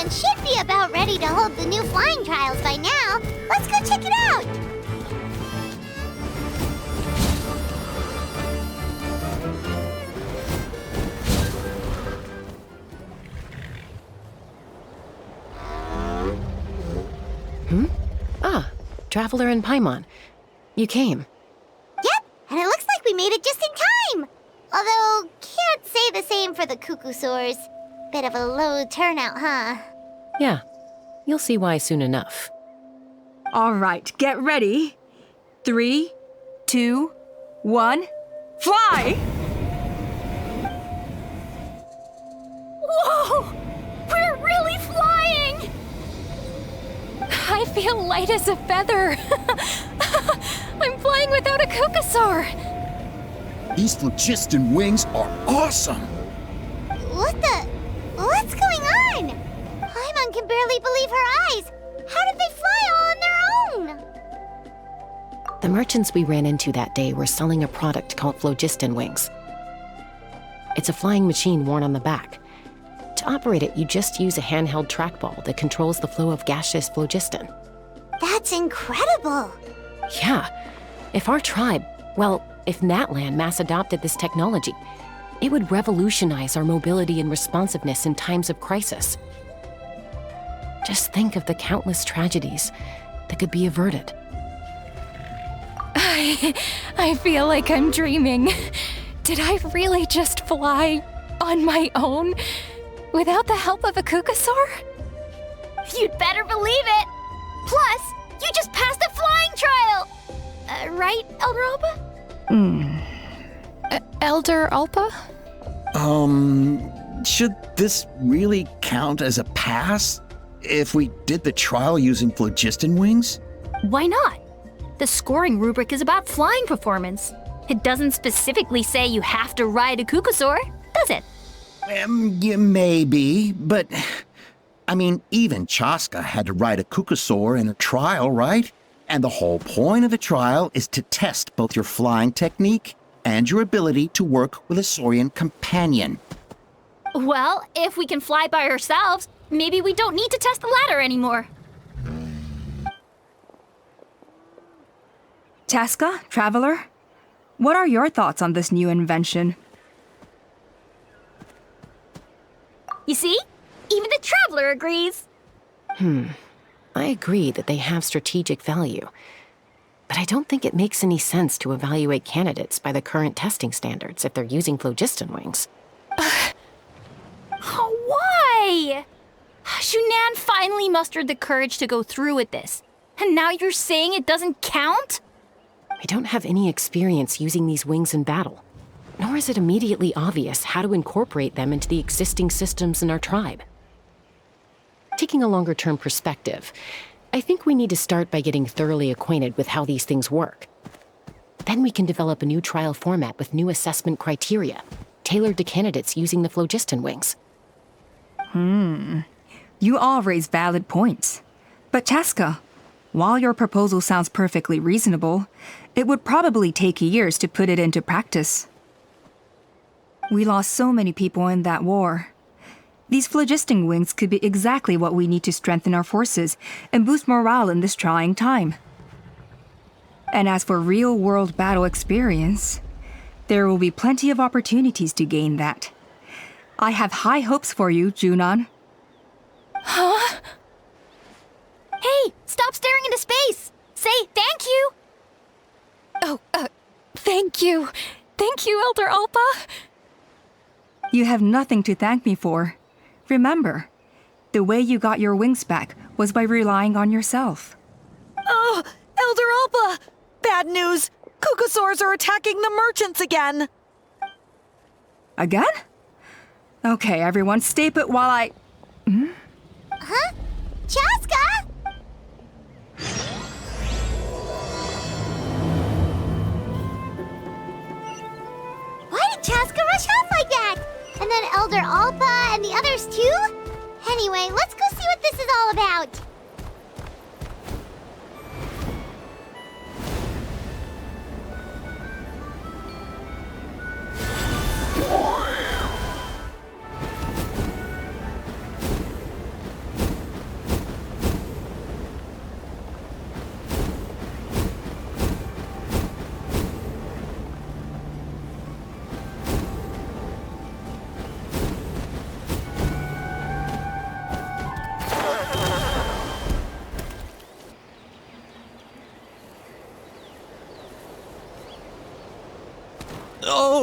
Alien should be about ready to hold the new flying trials by now. Let's go check it out! Ah, Traveler and Paimon. You came. Yep, and it looks like we made it just in time! Although, can't say the same for the Cuckoosaurs. Bit of a low turnout, huh? Yeah, you'll see why soon enough. All right, get ready. 3, 2, 1, fly! Whoa! We're really flying! I feel light as a feather. I'm flying without a Cuckoosaur. These phlogiston wings are awesome! What's going on? Paimon can barely believe her eyes. How did they fly all on their own? The merchants we ran into that day were selling a product called phlogiston wings. It's a flying machine worn on the back. To operate it, you just use a handheld trackball that controls the flow of gaseous phlogiston. That's incredible! Yeah, if our tribe, if Natlan mass adopted this technology, it would revolutionize our mobility and responsiveness in times of crisis. Just think of the countless tragedies that could be averted. I feel like I'm dreaming. Did I really just fly on my own without the help of a Cuckoosaur? You'd better believe it! Plus, you just passed the flying trial! Right, Elder Alpa? Elder Alpa? Should this really count as a pass? If we did the trial using phlogiston wings? Why not? The scoring rubric is about flying performance. It doesn't specifically say you have to ride a Cuckoosaur, does it? Yeah, maybe, but... I mean, even Chaska had to ride a Cuckoosaur in a trial, right? And the whole point of the trial is to test both your flying technique and your ability to work with a Saurian companion. Well, if we can fly by ourselves, maybe we don't need to test the ladder anymore. Chaska, Traveler, what are your thoughts on this new invention? You see? Even the Traveler agrees. I agree that they have strategic value, but I don't think it makes any sense to evaluate candidates by the current testing standards if they're using phlogiston wings. Why? Shunan finally mustered the courage to go through with this. And now you're saying it doesn't count? I don't have any experience using these wings in battle, nor is it immediately obvious how to incorporate them into the existing systems in our tribe. Taking a longer-term perspective, I think we need to start by getting thoroughly acquainted with how these things work. Then we can develop a new trial format with new assessment criteria, tailored to candidates using the phlogiston wings. You all raise valid points. But Chaska, while your proposal sounds perfectly reasonable, it would probably take years to put it into practice. We lost so many people in that war. These phlogiston wings could be exactly what we need to strengthen our forces and boost morale in this trying time. And as for real-world battle experience, there will be plenty of opportunities to gain that. I have high hopes for you, Junon. Huh? Hey, stop staring into space! Say thank you! Oh, thank you. Thank you, Elder Alpa. You have nothing to thank me for. Remember, the way you got your wings back was by relying on yourself. Oh, Elder Alpa! Bad news! Cuckoosaurs are attacking the merchants again! Again? Okay, everyone, stay put while I... Huh? Chaska? Why did Chaska rush off like that? And then Elder Alpa and the others too? Anyway, let's go see what this is all about.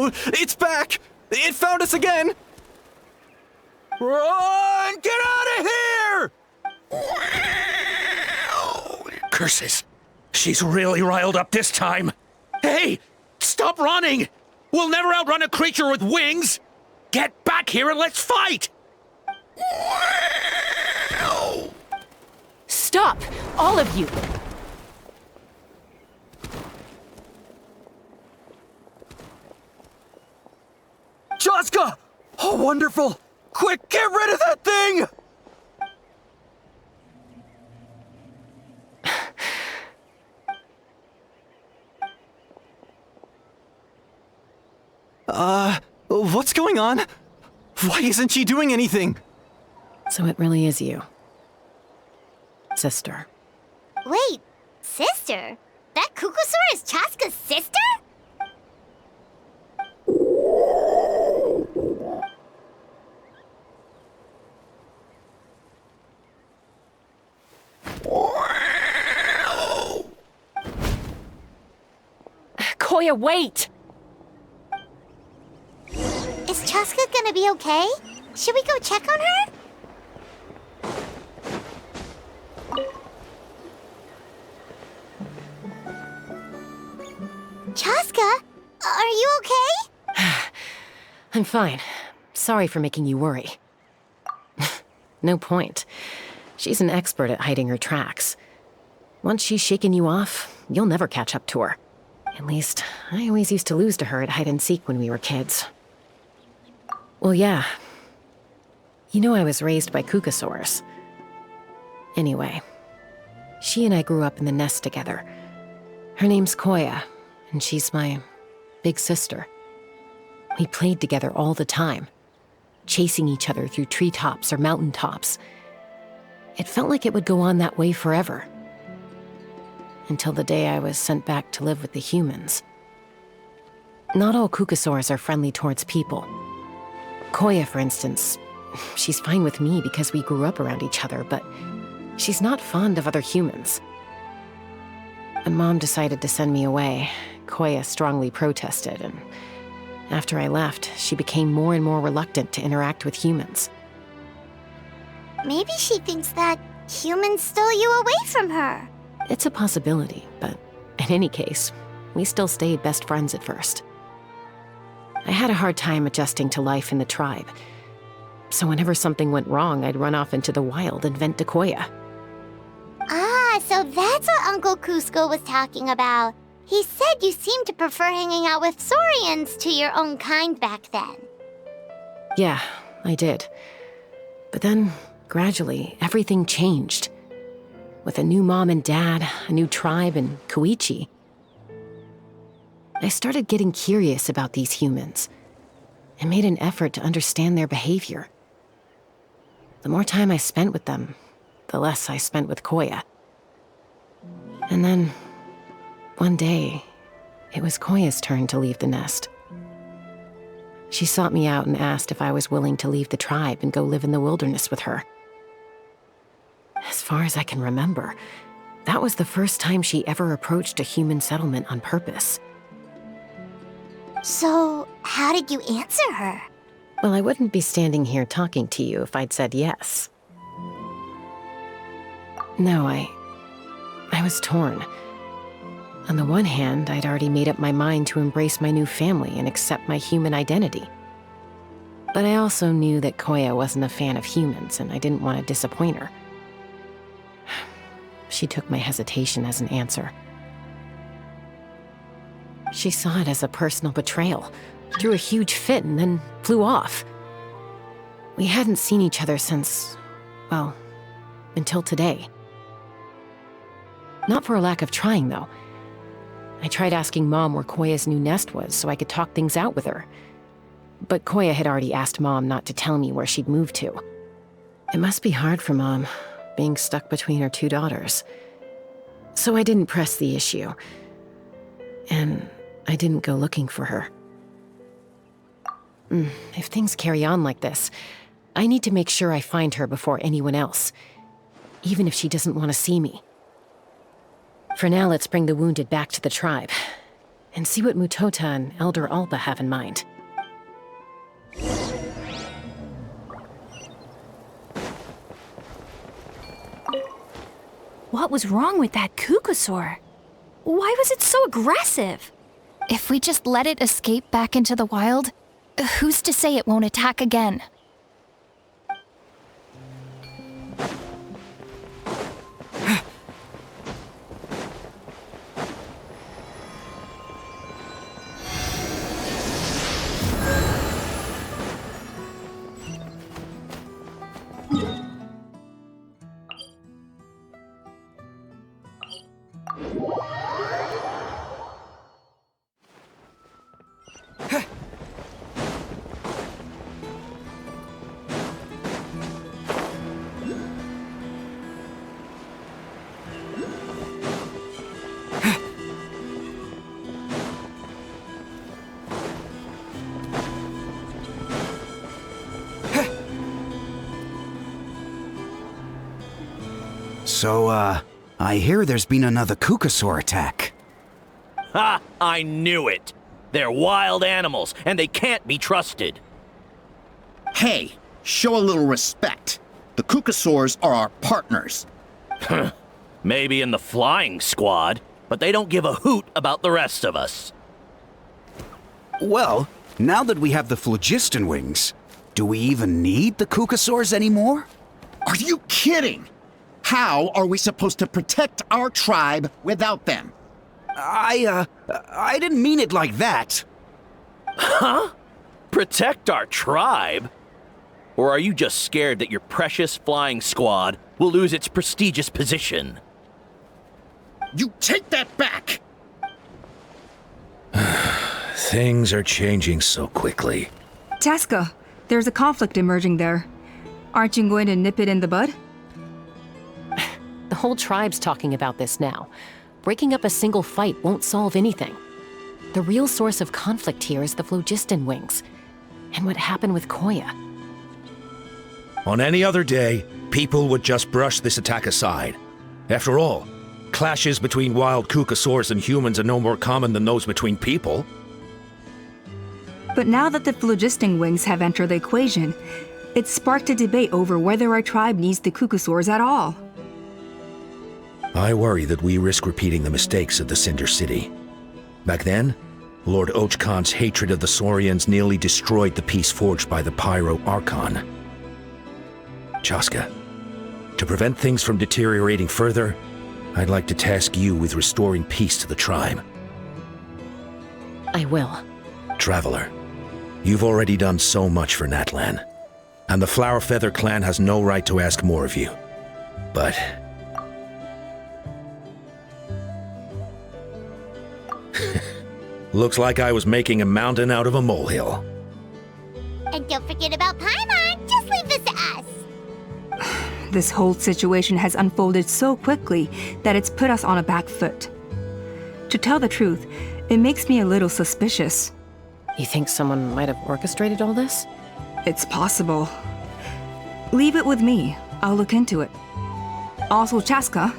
no! It's back! It found us again! Run! Get out of here! Curses. She's really riled up this time. Hey! Stop running! We'll never outrun a creature with wings! Get back here and let's fight! Stop! All of you! Chaska! Oh, wonderful! Quick, get rid of that thing! What's going on? Why isn't she doing anything? So it really is you. Sister. Wait, sister? That Kukusaur is Chaska's sister? Koya, wait! Is Chaska gonna be okay? Should we go check on her? Chaska, are you okay? I'm fine. Sorry for making you worry. No point. She's an expert at hiding her tracks. Once she's shaken you off, you'll never catch up to her. At least, I always used to lose to her at hide-and-seek when we were kids. Well, yeah. You know I was raised by Kukusaurs. Anyway, she and I grew up in the nest together. Her name's Koya, and she's my big sister. We played together all the time, chasing each other through treetops or mountaintops. It felt like it would go on that way forever. Until the day I was sent back to live with the humans. Not all Kukusaurs are friendly towards people. Koya, for instance, she's fine with me because we grew up around each other, but she's not fond of other humans. When Mom decided to send me away, Koya strongly protested, and after I left, she became more and more reluctant to interact with humans. Maybe she thinks that humans stole you away from her. It's a possibility, but in any case, we still stayed best friends at first. I had a hard time adjusting to life in the tribe, so whenever something went wrong, I'd run off into the wild and vent to Koya. Ah, so that's what Uncle Cusco was talking about. He said you seemed to prefer hanging out with Saurians to your own kind back then. Yeah, I did. But then, gradually, everything changed. With a new mom and dad, a new tribe, and Koichi. I started getting curious about these humans, and made an effort to understand their behavior. The more time I spent with them, the less I spent with Koya. And then, one day, it was Koya's turn to leave the nest. She sought me out and asked if I was willing to leave the tribe and go live in the wilderness with her. As far as I can remember, that was the first time she ever approached a human settlement on purpose. So, how did you answer her? Well, I wouldn't be standing here talking to you if I'd said yes. No, I was torn. On the one hand, I'd already made up my mind to embrace my new family and accept my human identity. But I also knew that Koya wasn't a fan of humans, and I didn't want to disappoint her. She took my hesitation as an answer. She saw it as a personal betrayal, threw a huge fit, and then flew off. We hadn't seen each other since, well, until today. Not for a lack of trying, though. I tried asking Mom where Koya's new nest was so I could talk things out with her. But Koya had already asked Mom not to tell me where she'd moved to. It must be hard for Mom, being stuck between her two daughters. So I didn't press the issue. And I didn't go looking for her. If things carry on like this, I need to make sure I find her before anyone else, even if she doesn't want to see me. For now, let's bring the wounded back to the tribe. and see what Mutota and Elder Alba have in mind. What was wrong with that Kukusaur? Why was it so aggressive? If we just let it escape back into the wild, who's to say it won't attack again? So, I hear there's been another Kukusaur attack. Ha! I knew it! They're wild animals, and they can't be trusted. Hey, show a little respect. The Kukusaurs are our partners. Maybe in the flying squad, but they don't give a hoot about the rest of us. Well, now that we have the phlogiston wings, do we even need the Kukusaurs anymore? Are you kidding? How are we supposed to protect our tribe without them? I didn't mean it like that. Huh? Protect our tribe? Or are you just scared that your precious flying squad will lose its prestigious position? You take that back! Things are changing so quickly. Chaska, there's a conflict emerging there. Aren't you going to nip it in the bud? The whole tribe's talking about this now. Breaking up a single fight won't solve anything. The real source of conflict here is the phlogiston wings, and what happened with Koya. On any other day, people would just brush this attack aside. After all, clashes between wild Kukusaurs and humans are no more common than those between people. But now that the phlogiston wings have entered the equation, it's sparked a debate over whether our tribe needs the Kukusaurs at all. I worry that we risk repeating the mistakes of the Cinder City. Back then, Lord Ochkan's hatred of the Saurians nearly destroyed the peace forged by the Pyro Archon. Chaska, to prevent things from deteriorating further, I'd like to task you with restoring peace to the tribe. I will. Traveler, you've already done so much for Natlan, and the Flower Feather clan has no right to ask more of you. But looks like I was making a mountain out of a molehill. And don't forget about Paimon. Just leave this to us. This whole situation has unfolded so quickly that it's put us on a back foot. To tell the truth, it makes me a little suspicious. You think someone might have orchestrated all this? It's possible. Leave it with me. I'll look into it. Also, Chaska,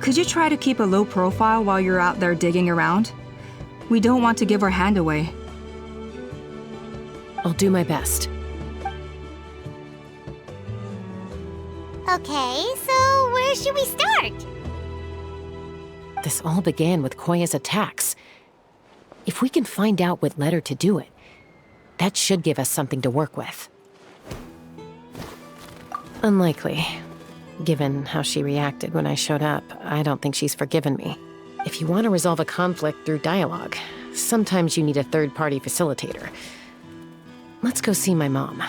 could you try to keep a low profile while you're out there digging around? We don't want to give our hand away. I'll do my best. Okay, so where should we start? This all began with Koya's attacks. If we can find out what led her to do it, that should give us something to work with. Unlikely. Given how she reacted when I showed up, I don't think she's forgiven me. If you want to resolve a conflict through dialogue, sometimes you need a third-party facilitator. Let's go see my mom.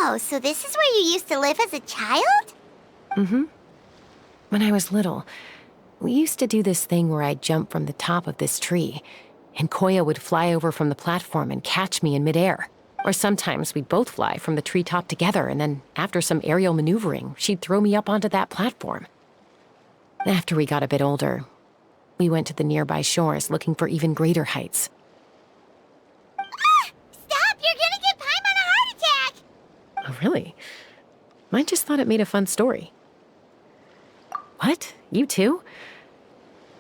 Oh, so this is where you used to live as a child? Mm-hmm. When I was little, we used to do this thing where I'd jump from the top of this tree, and Koya would fly over from the platform and catch me in midair. Or sometimes we'd both fly from the treetop together, and then after some aerial maneuvering, she'd throw me up onto that platform. After we got a bit older, we went to the nearby shores looking for even greater heights. Ah! Stop! You're gonna get Paimon a heart attack! Oh, really? I just thought it made a fun story. What? You too?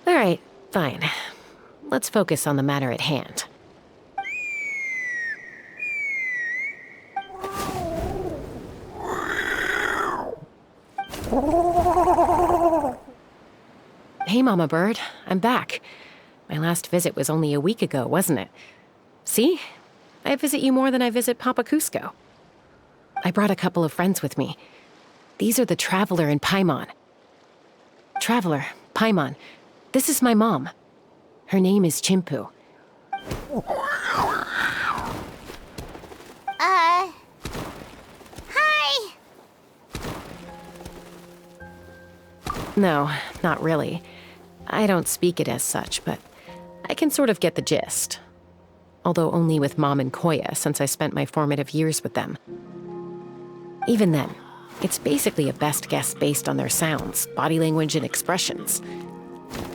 All right, fine. Let's focus on the matter at hand. Hey, Mama Bird. I'm back. My last visit was only a week ago, wasn't it? See? I visit you more than I visit Papa Cusco. I brought a couple of friends with me. These are the Traveler and Paimon. Traveler, Paimon, this is my mom. Her name is Chimpu. Hi! No, not really. I don't speak it as such, but I can sort of get the gist. Although only with Mom and Koya, since I spent my formative years with them. Even then, it's basically a best guess based on their sounds, body language, and expressions.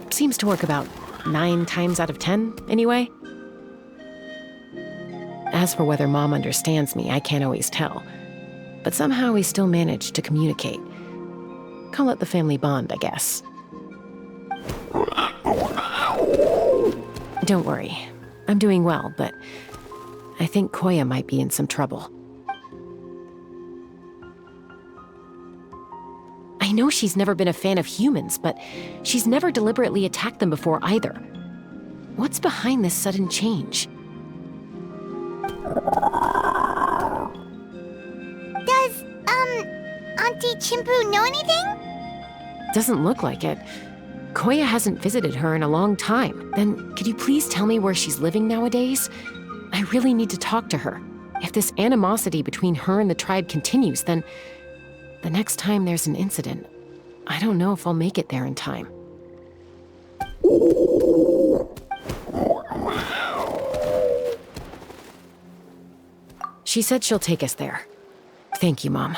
Seems to work about 9 times out of 10, anyway. As for whether Mom understands me, I can't always tell. But somehow we still manage to communicate. Call it the family bond, I guess. Don't worry. I'm doing well, but I think Koya might be in some trouble. I know she's never been a fan of humans, but she's never deliberately attacked them before either. What's behind this sudden change? Does, Auntie Chimpu know anything? Doesn't look like it. Koya hasn't visited her in a long time. Then, could you please tell me where she's living nowadays? I really need to talk to her. If this animosity between her and the tribe continues, then the next time there's an incident, I don't know if I'll make it there in time. She said she'll take us there. Thank you, Mom.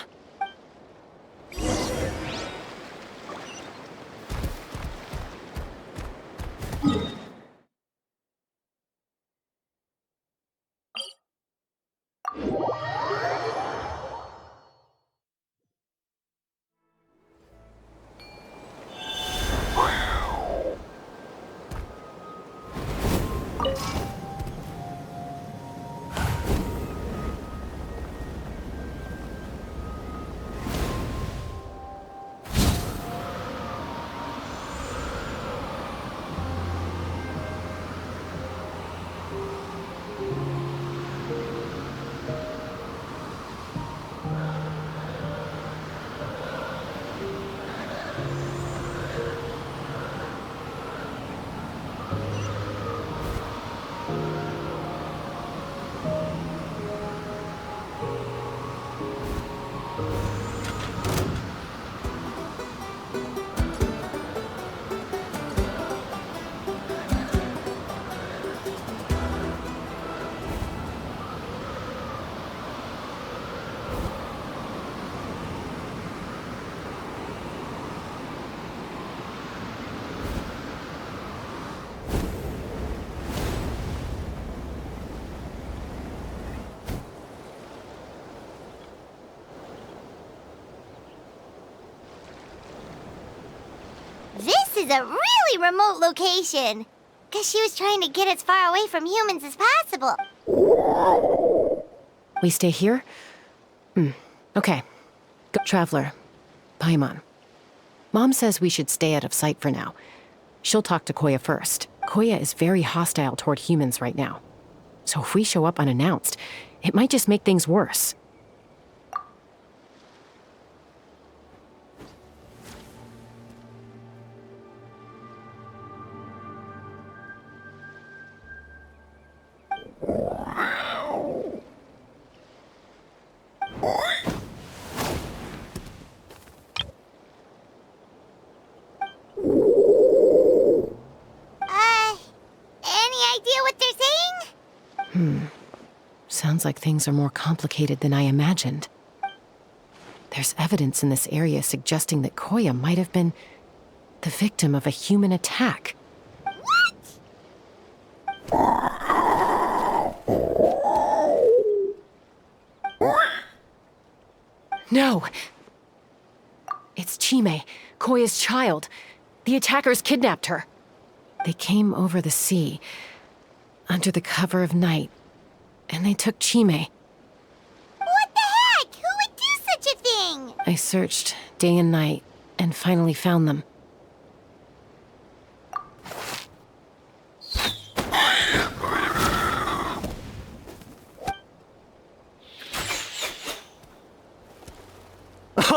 This is a really remote location. Guess she was trying to get as far away from humans as possible. We stay here? Okay. Go, Traveler. Paimon. Mom says we should stay out of sight for now. She'll talk to Koya first. Koya is very hostile toward humans right now. So if we show up unannounced, it might just make things worse. Sounds like things are more complicated than I imagined. There's evidence in this area suggesting that Koya might have been the victim of a human attack. No! It's Chime, Koya's child. The attackers kidnapped her. They came over the sea, under the cover of night, and they took Chime. What the heck? Who would do such a thing? I searched day and night, and finally found them.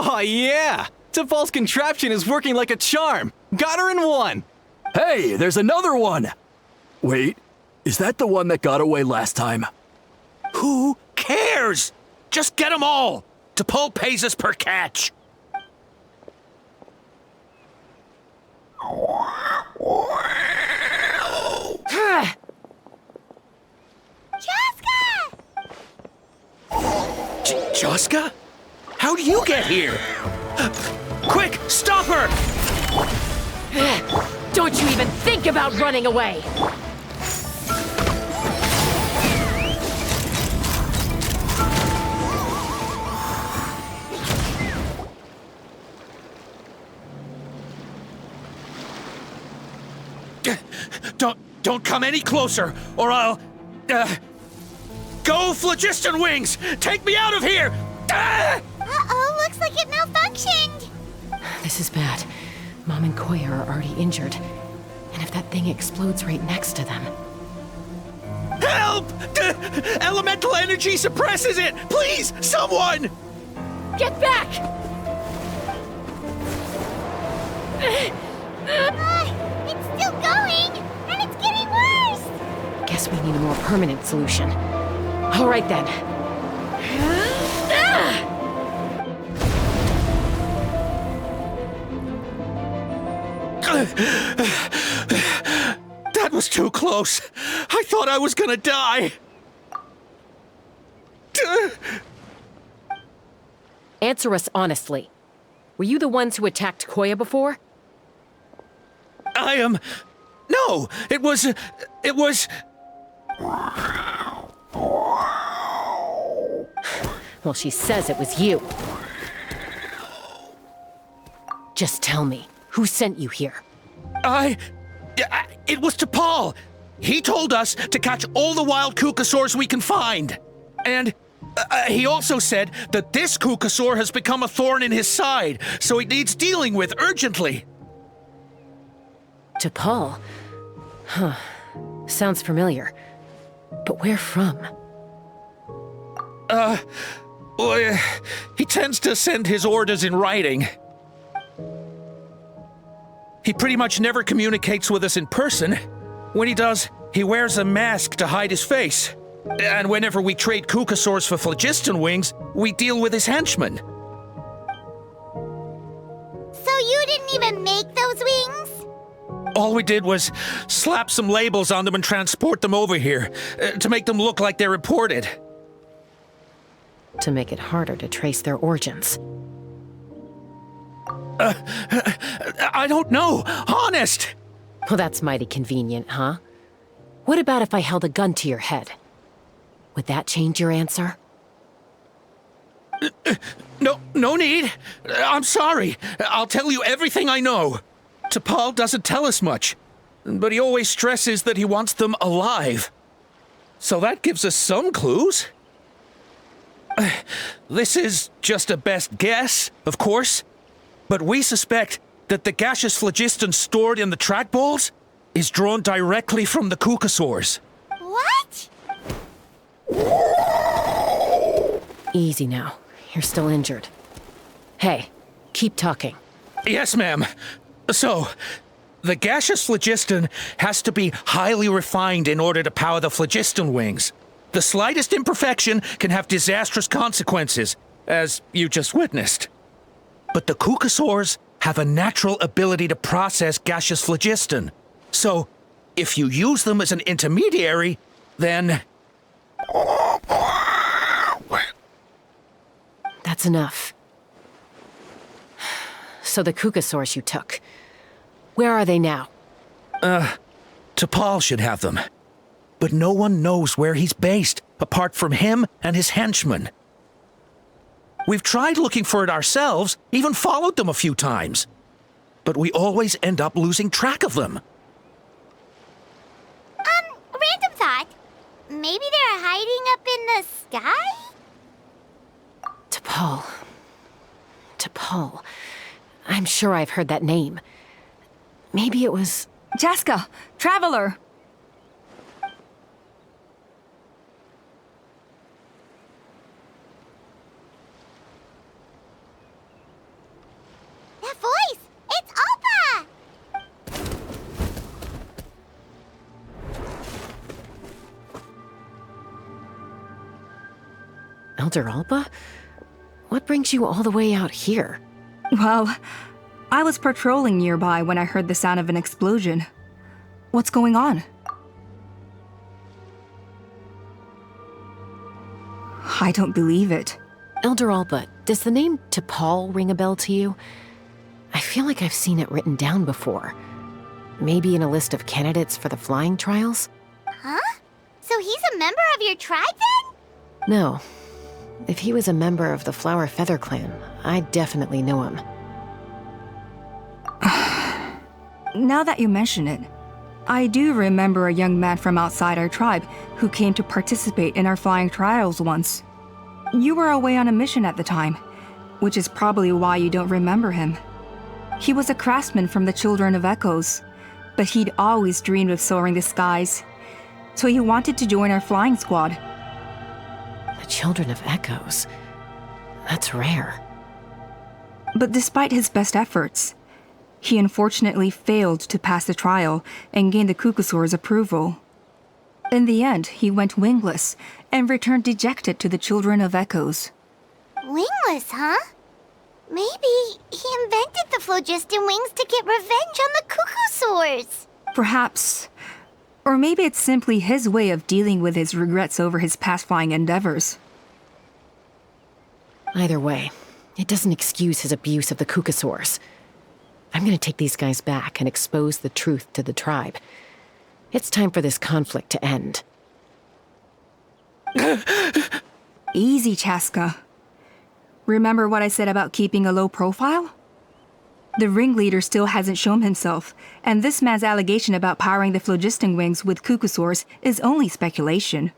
Oh, yeah! T'Pol's contraption is working like a charm. Got her in one. Hey, there's another one! Wait, is that the one that got away last time? Who cares? Just get them all. T'Pol pays us per catch. Joska? How'd you get here? Quick, stop her! Don't you even think about running away! Don't come any closer, or I'll... Go, Phlogiston Wings! Take me out of here! Uh-oh, looks like it malfunctioned. This is bad. Mom and Koya are already injured. And if that thing explodes right next to them... Help! Elemental energy suppresses it! Please, someone! Get back! It's still going, and it's getting worse. Guess we need a more permanent solution. All right then. That was too close. I thought I was gonna die. Answer us honestly. Were you the ones who attacked Koya before? I am... No, it was... Well, she says it was you. Just tell me, who sent you here? It was T'Pol. He told us to catch all the wild Kukasaurs we can find. And he also said that this Kukasaur has become a thorn in his side, so it needs dealing with urgently. T'Pol? Huh. Sounds familiar. But where from? Well, he tends to send his orders in writing. He pretty much never communicates with us in person. When he does, he wears a mask to hide his face. And whenever we trade Kukasaurs for Phlogiston Wings, we deal with his henchmen. So you didn't even make those wings? All we did was slap some labels on them and transport them over here, to make them look like they're imported. To make it harder to trace their origins. I don't know, honest! Well, that's mighty convenient, huh? What about if I held a gun to your head? Would that change your answer? No need. I'm sorry. I'll tell you everything I know. T'Pol doesn't tell us much, but he always stresses that he wants them alive. So that gives us some clues. This is just a best guess, of course, but we suspect that the gaseous phlogiston stored in the trackballs is drawn directly from the Kukasaurs. What? Easy now. You're still injured. Hey, keep talking. Yes, ma'am. So, the gaseous phlogiston has to be highly refined in order to power the phlogiston wings. The slightest imperfection can have disastrous consequences, as you just witnessed. But the Kukasaurs have a natural ability to process gaseous phlogiston. So, if you use them as an intermediary, then That's enough. So the Kukasaurs you took, where are they now? T'Pol should have them. But no one knows where he's based, apart from him and his henchmen. We've tried looking for it ourselves, even followed them a few times. But we always end up losing track of them. Random thought. Maybe they're hiding up in the sky? T'Pol. I'm sure I've heard that name. Maybe it was... Chaska, Traveler! That voice! It's Alpa! Elder Alba? What brings you all the way out here? Well, I was patrolling nearby when I heard the sound of an explosion. What's going on? I don't believe it. Elder Alba, does the name T'Pol ring a bell to you? I feel like I've seen it written down before. Maybe in a list of candidates for the flying trials? Huh? So he's a member of your tribe then? No. If he was a member of the Flower Feather clan, I'd definitely know him. Now that you mention it, I do remember a young man from outside our tribe who came to participate in our flying trials once. You were away on a mission at the time, which is probably why you don't remember him. He was a craftsman from the Children of Echoes, but he'd always dreamed of soaring the skies, so he wanted to join our flying squad. The Children of Echoes? That's rare. But despite his best efforts, he unfortunately failed to pass the trial and gain the Kukasaur's approval. In the end, he went wingless and returned dejected to the Children of Echoes. Wingless, huh? Maybe he invented the phlogiston wings to get revenge on the Kukasaurs. Perhaps. Or maybe it's simply his way of dealing with his regrets over his past flying endeavors. Either way, it doesn't excuse his abuse of the Kukasaurs. I'm gonna take these guys back and expose the truth to the tribe. It's time for this conflict to end. Easy, Chaska. Remember what I said about keeping a low profile? The ringleader still hasn't shown himself, and this man's allegation about powering the phlogiston wings with Kukasaurs is only speculation.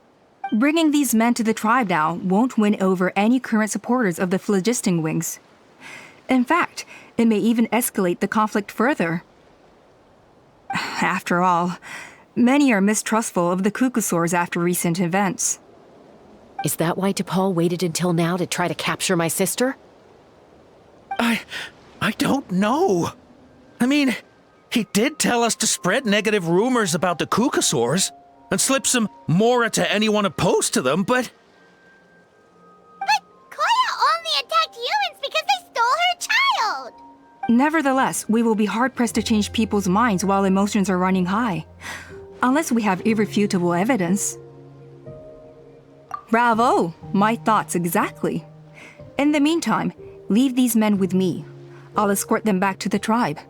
Bringing these men to the tribe now won't win over any current supporters of the phlogiston wings. In fact, it may even escalate the conflict further. After all, many are mistrustful of the Kukasaurs after recent events. Is that why T'Pol waited until now to try to capture my sister? I don't know. I mean, he did tell us to spread negative rumors about the Kukasaurs and slip some Mora to anyone opposed to them, but... But Koya only attacked humans because they stole her child! Nevertheless, we will be hard-pressed to change people's minds while emotions are running high. Unless we have irrefutable evidence. Bravo! My thoughts exactly. In the meantime, leave these men with me. I'll escort them back to the tribe.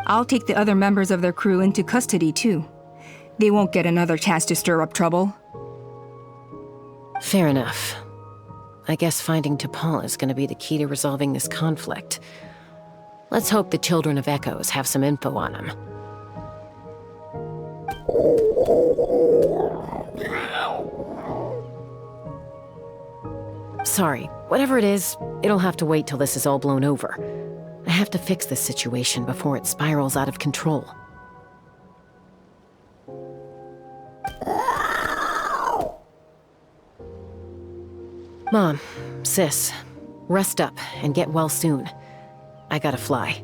I'll take the other members of their crew into custody too. They won't get another chance to stir up trouble. Fair enough. I guess finding T'Pol is gonna be the key to resolving this conflict. Let's hope the Children of Echoes have some info on him. Sorry, whatever it is, it'll have to wait till this is all blown over. I have to fix this situation before it spirals out of control. Mom, sis, rest up and get well soon. I gotta fly.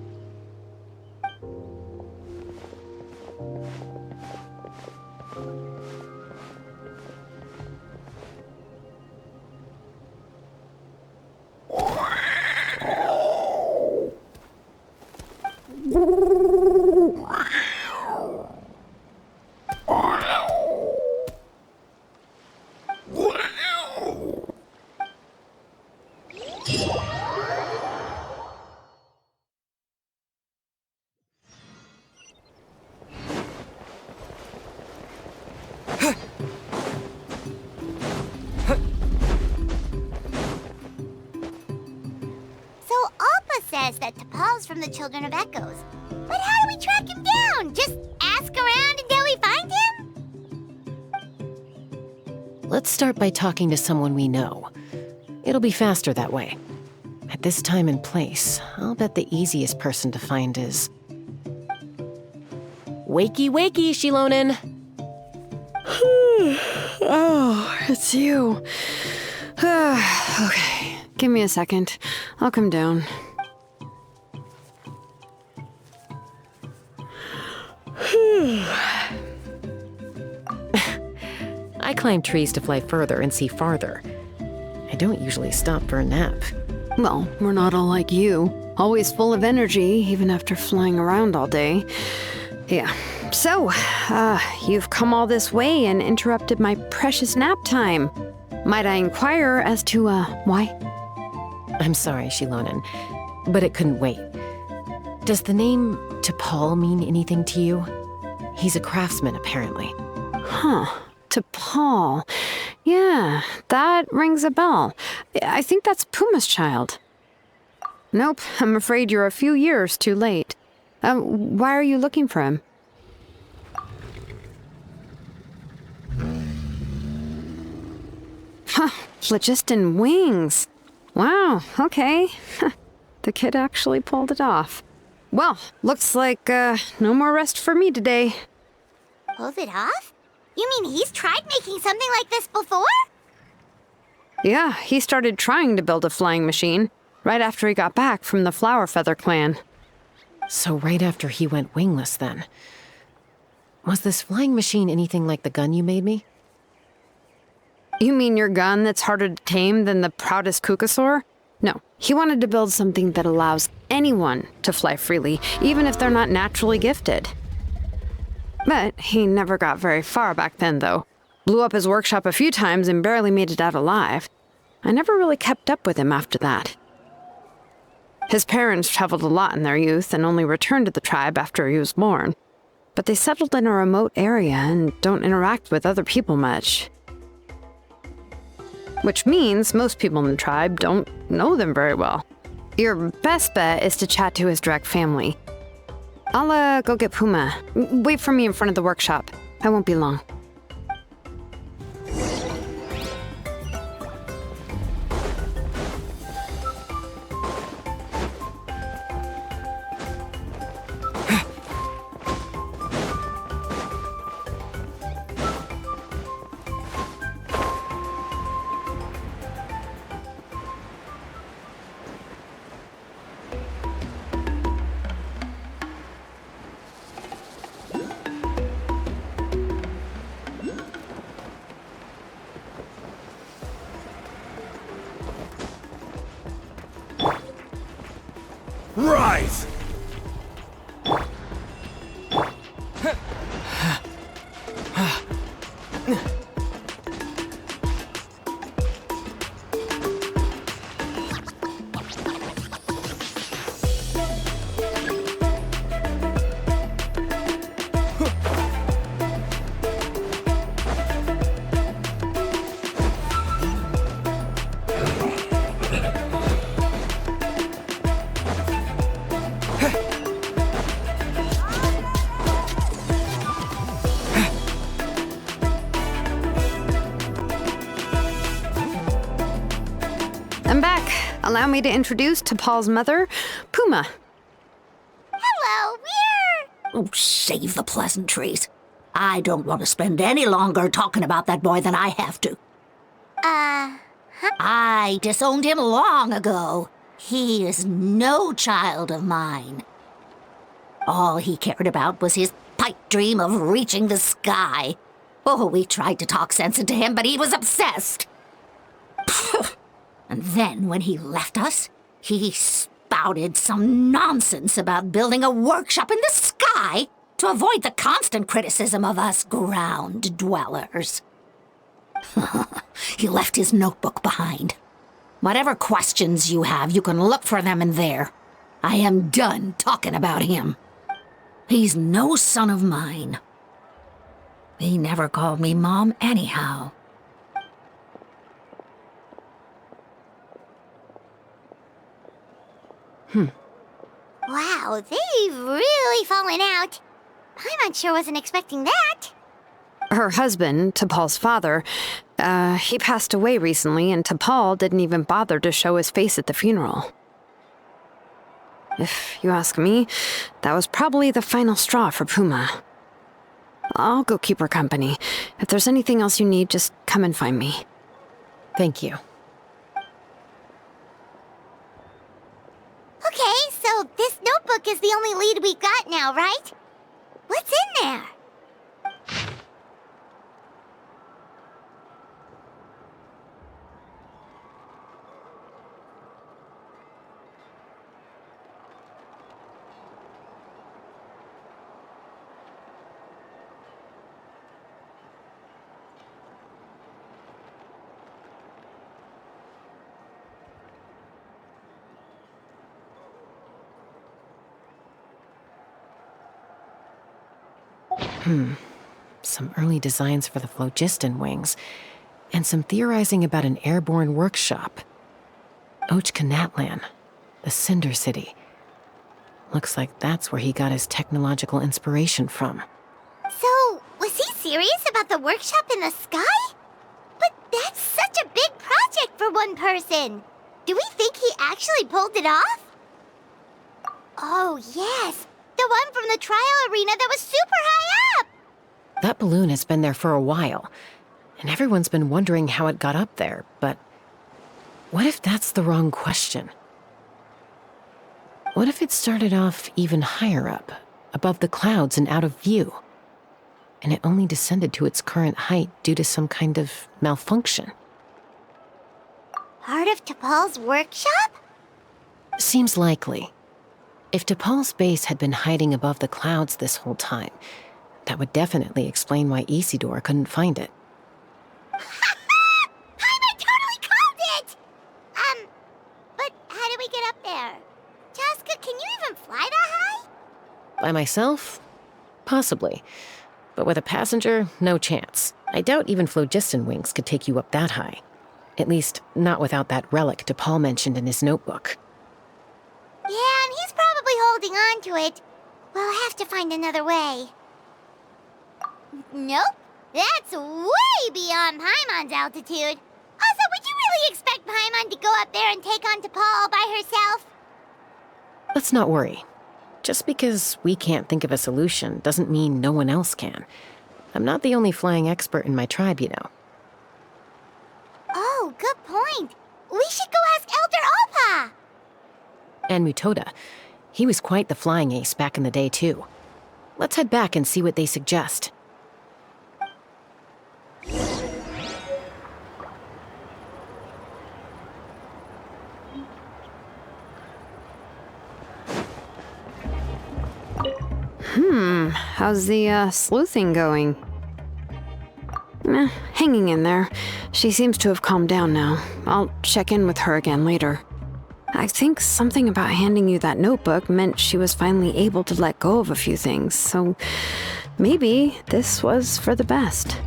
from the Children of Echoes. But how do we track him down? Just ask around until we find him? Let's start by talking to someone we know. It'll be faster that way. At this time and place, I'll bet the easiest person to find is... Wakey, wakey, Shilonen! Oh, it's you. Okay, give me a second. I'll come down. I climb trees to fly further and see farther. I don't usually stop for a nap. Well, we're not all like you. Always full of energy, even after flying around all day. Yeah. So, you've come all this way and interrupted my precious nap time. Might I inquire as to, why? I'm sorry, Shilonen, but it couldn't wait. Does the name T'Pol mean anything to you? He's a craftsman, apparently. Huh. T'Pol. Yeah, that rings a bell. I think that's Puma's child. Nope, I'm afraid you're a few years too late. Why are you looking for him? Huh, phlogiston wings. Wow, okay. The kid actually pulled it off. Well, looks like, no more rest for me today. Pulled it off? You mean he's tried making something like this before? Yeah, he started trying to build a flying machine right after he got back from the Flower Feather clan. So right after he went wingless, then. Was this flying machine anything like the gun you made me? You mean your gun that's harder to tame than the proudest Kukasaur? No, he wanted to build something that allows anyone to fly freely, even if they're not naturally gifted. But he never got very far back then, though. Blew up his workshop a few times and barely made it out alive. I never really kept up with him after that. His parents traveled a lot in their youth and only returned to the tribe after he was born. But they settled in a remote area and don't interact with other people much. Which means most people in the tribe don't know them very well. Your best bet is to chat to his direct family. I'll, go get Puma. Wait for me in front of the workshop. I won't be long. Rise! I'm back. Allow me to introduce T'Pol's mother, Puma. Hello, we're... Oh, save the pleasantries. I don't want to spend any longer talking about that boy than I have to. Huh? I disowned him long ago. He is no child of mine. All he cared about was his pipe dream of reaching the sky. Oh, we tried to talk sense into him, but he was obsessed. And then when he left us, he spouted some nonsense about building a workshop in the sky to avoid the constant criticism of us ground dwellers. He left his notebook behind. Whatever questions you have, you can look for them in there. I am done talking about him. He's no son of mine. He never called me Mom anyhow. Wow, they've really fallen out. Paimon sure wasn't expecting that. Her husband, T'Pol's father, he passed away recently, and T'Pol didn't even bother to show his face at the funeral. If you ask me, that was probably the final straw for Puma. I'll go keep her company. If there's anything else you need, just come and find me. Thank you. Okay, so this notebook is the only lead we got now, right? What's in there? Some early designs for the phlogiston wings, and some theorizing about an airborne workshop. Ochkanatlan, the Cinder City. Looks like that's where he got his technological inspiration from. So, was he serious about the workshop in the sky? But that's such a big project for one person. Do we think he actually pulled it off? Oh, yes. The one from the trial arena that was super high up! That balloon has been there for a while, and everyone's been wondering how it got up there, but what if that's the wrong question? What if it started off even higher up, above the clouds and out of view, and it only descended to its current height due to some kind of malfunction? Part of T'Pol's workshop? Seems likely. If T'Pol's base had been hiding above the clouds this whole time, that would definitely explain why Isidore couldn't find it. I totally called it! But how do we get up there? Chaska, can you even fly that high? By myself? Possibly. But with a passenger, no chance. I doubt even phlogiston wings could take you up that high. At least, not without that relic T'Pol mentioned in his notebook. Yeah, and he's probably holding on to it. We'll have to find another way. Nope. That's way beyond Paimon's altitude. Also, would you really expect Paimon to go up there and take on T'Pol all by herself? Let's not worry. Just because we can't think of a solution doesn't mean no one else can. I'm not the only flying expert in my tribe, you know. Oh, good point. We should go ask Elder Alpa! And Mutoda. He was quite the flying ace back in the day, too. Let's head back and see what they suggest. How's the sleuthing going? Hanging in there. She seems to have calmed down now. I'll check in with her again later. I think something about handing you that notebook meant she was finally able to let go of a few things, so maybe this was for the best.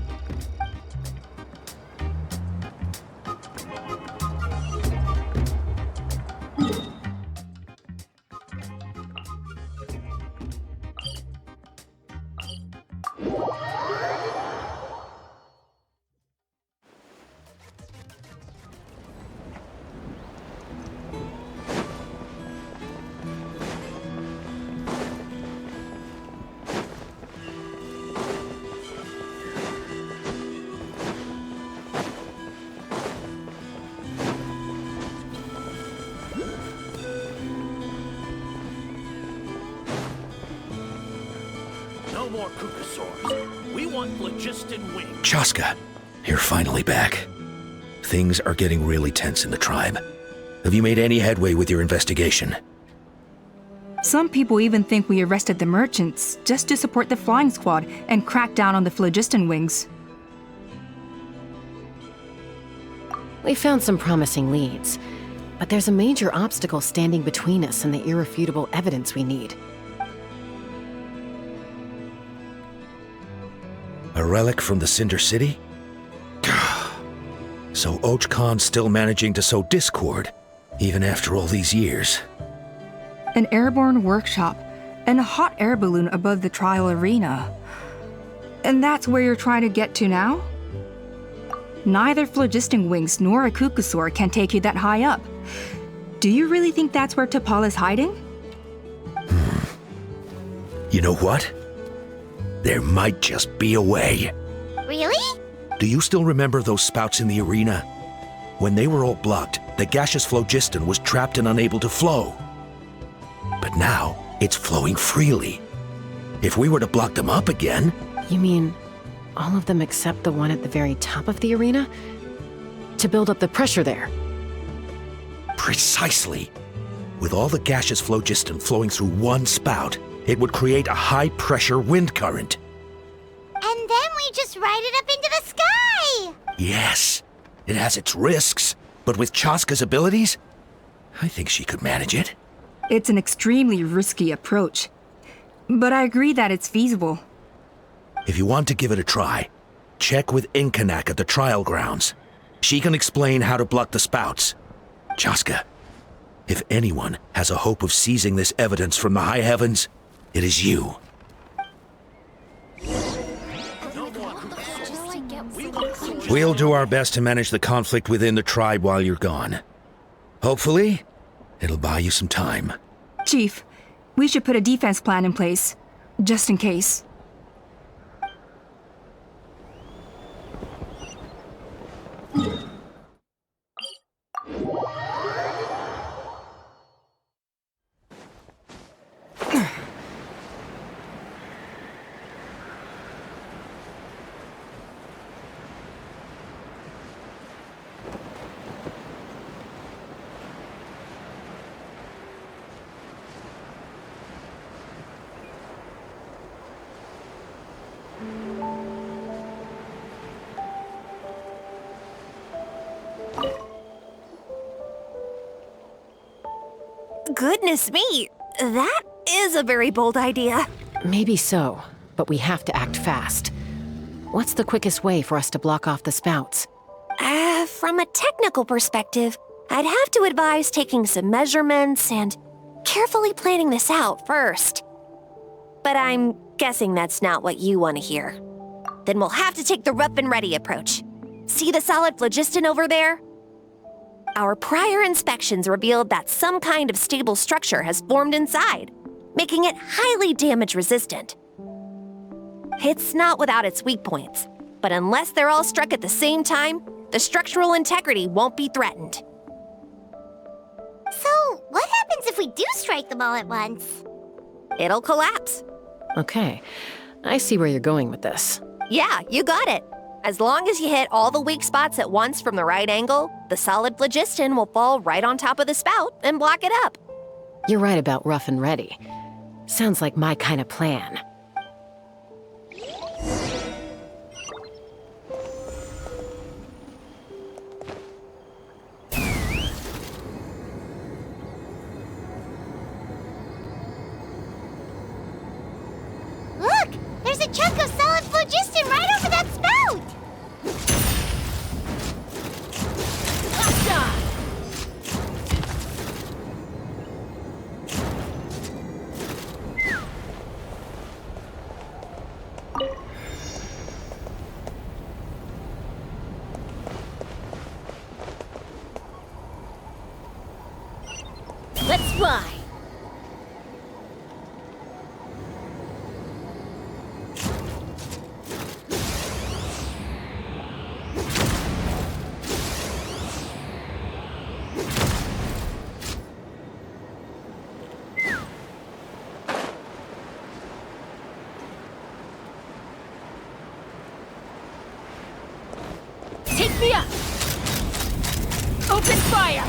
No more Kukasaurs. We want phlogiston wings. Chaska, you're finally back. Things are getting really tense in the tribe. Have you made any headway with your investigation? Some people even think we arrested the merchants just to support the flying squad and crack down on the phlogiston wings. We found some promising leads, but there's a major obstacle standing between us and the irrefutable evidence we need. A relic from the Cinder City? So Och Khan's still managing to sow discord, even after all these years. an airborne workshop, and a hot air balloon above the trial arena. And that's where you're trying to get to now? Neither phlogiston wings nor a Kukusaur can take you that high up. Do you really think that's where T'Pol is hiding? You know what? There might just be a way. Really? Do you still remember those spouts in the arena? When they were all blocked, the gaseous phlogiston was trapped and unable to flow. But now, it's flowing freely. If we were to block them up again... You mean all of them except the one at the very top of the arena? To build up the pressure there? Precisely. With all the gaseous phlogiston flowing through one spout, it would create a high-pressure wind current. And then we just ride it up into the sky! Yes, it has its risks, but with Chaska's abilities, I think she could manage it. It's an extremely risky approach, but I agree that it's feasible. If you want to give it a try, check with Inkanak at the trial grounds. She can explain how to block the spouts. Chaska, if anyone has a hope of seizing this evidence from the high heavens, it is you. We'll do our best to manage the conflict within the tribe while you're gone. Hopefully, it'll buy you some time. Chief, we should put a defense plan in place, just in case. Goodness me, that is a very bold idea. Maybe so, but we have to act fast. What's the quickest way for us to block off the spouts? From a technical perspective, I'd have to advise taking some measurements and carefully planning this out first. But I'm guessing that's not what you want to hear. Then we'll have to take the rough and ready approach. See the solid phlogiston over there? Our prior inspections revealed that some kind of stable structure has formed inside, making it highly damage resistant. It's not without its weak points, but unless they're all struck at the same time, the structural integrity won't be threatened. So, what happens if we do strike them all at once? It'll collapse. Okay, I see where you're going with this. Yeah, you got it. As long as you hit all the weak spots at once from the right angle, the solid phlogiston will fall right on top of the spout and block it up. You're right about rough and ready. Sounds like my kind of plan. Look! There's a chunk of solid phlogiston right over that spout! Let's fly. Take me up! Open fire!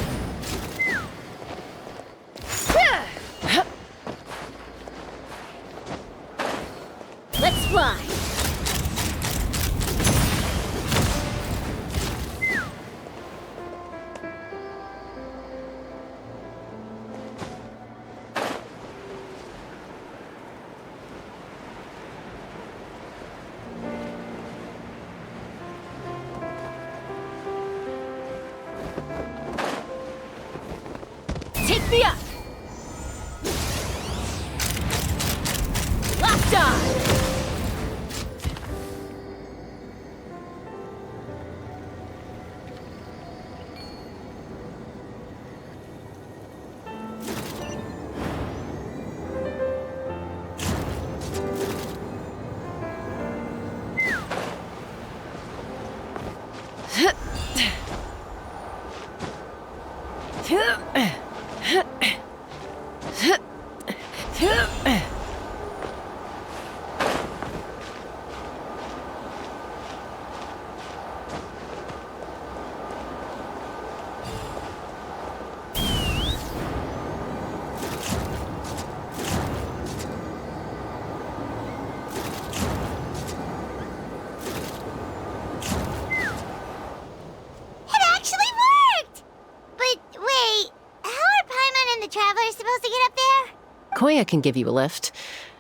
Let's fly. Take me up! Koya can give you a lift.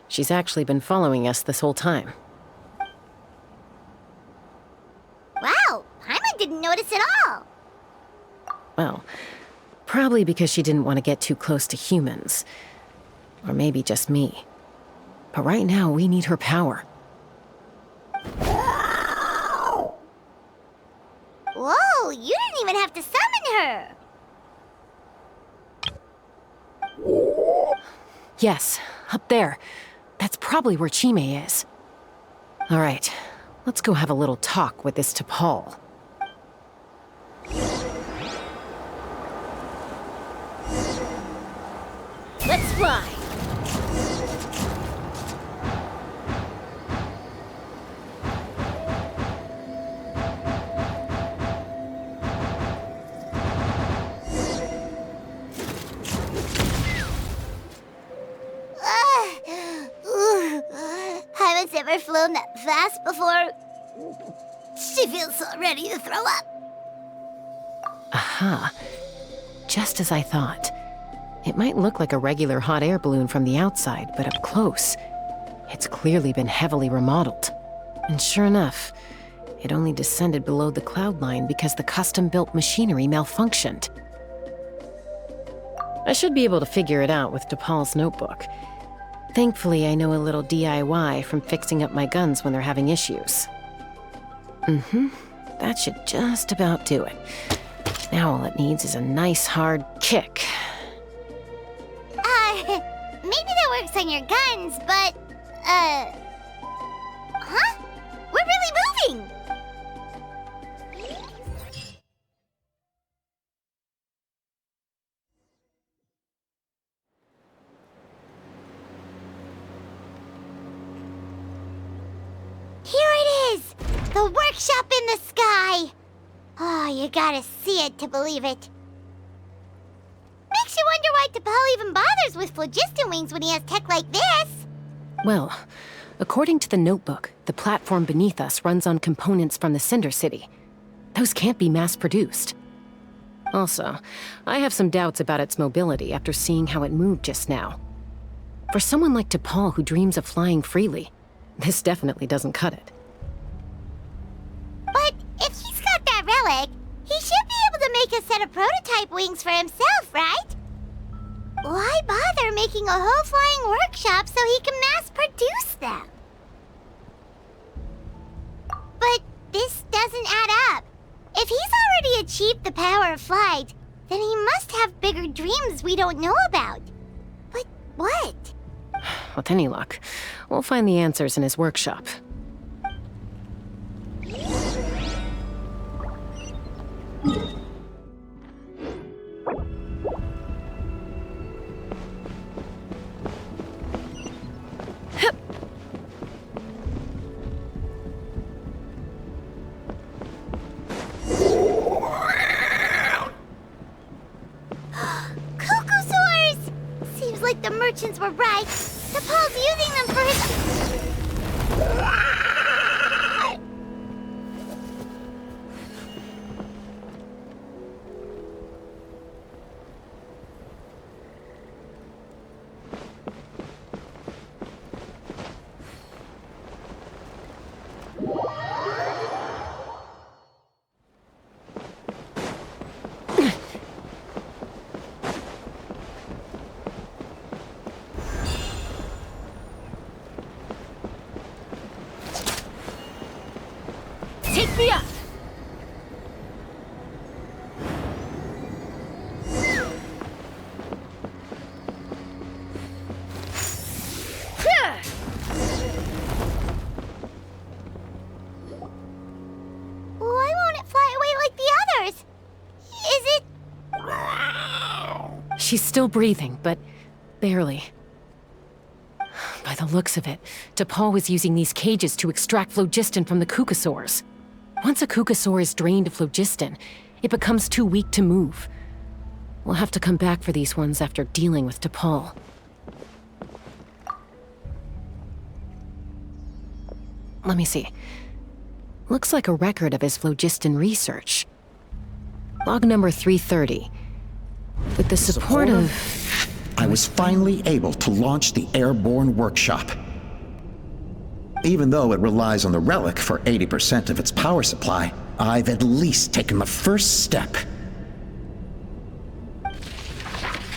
She's actually been following us this whole time. Wow, Paimon didn't notice at all. Well, probably because she didn't want to get too close to humans. Or maybe just me. But right now, we need her power. Whoa, you didn't even have to summon her. Yes, up there. That's probably where Chime is. All right, let's go have a little talk with this T'Pol. Let's fly. Haven't ever flown that fast before. She feels so ready to throw up. Aha. Just as I thought. It might look like a regular hot air balloon from the outside, but up close, it's clearly been heavily remodeled. And sure enough, it only descended below the cloud line because the custom-built machinery malfunctioned. I should be able to figure it out with T'Pol's notebook. Thankfully, I know a little DIY from fixing up my guns when they're having issues. That should just about do it. Now all it needs is a nice hard kick. Maybe that works on your guns, but, huh? We're really moving! Here it is! The workshop in the sky! Oh, you gotta see it to believe it. Makes you wonder why T'Pol even bothers with phlogiston wings when he has tech like this. Well, according to the notebook, the platform beneath us runs on components from the Cinder City. Those can't be mass-produced. Also, I have some doubts about its mobility after seeing how it moved just now. For someone like T'Pol who dreams of flying freely, this definitely doesn't cut it. But if he's got that relic, he should be able to make a set of prototype wings for himself, right? Why bother making a whole flying workshop so he can mass-produce them? But this doesn't add up. If he's already achieved the power of flight, then he must have bigger dreams we don't know about. But what? With any luck, we'll find the answers in his workshop. Cocosaurs! Seems like the merchants were right. T'Pol's using them for his... Take me up! Why won't it fly away She's still breathing, but barely. By the looks of it, T'Pol was using these cages to extract phlogiston from the Kukasaurs. Once a Kukasaur is drained of phlogiston, it becomes too weak to move. We'll have to come back for these ones after dealing with T'Pol. Let me see. Looks like a record of his phlogiston research. Log number 330. With the support of... I was finally able to launch the airborne workshop. Even though it relies on the relic for 80% of its power supply, I've at least taken the first step.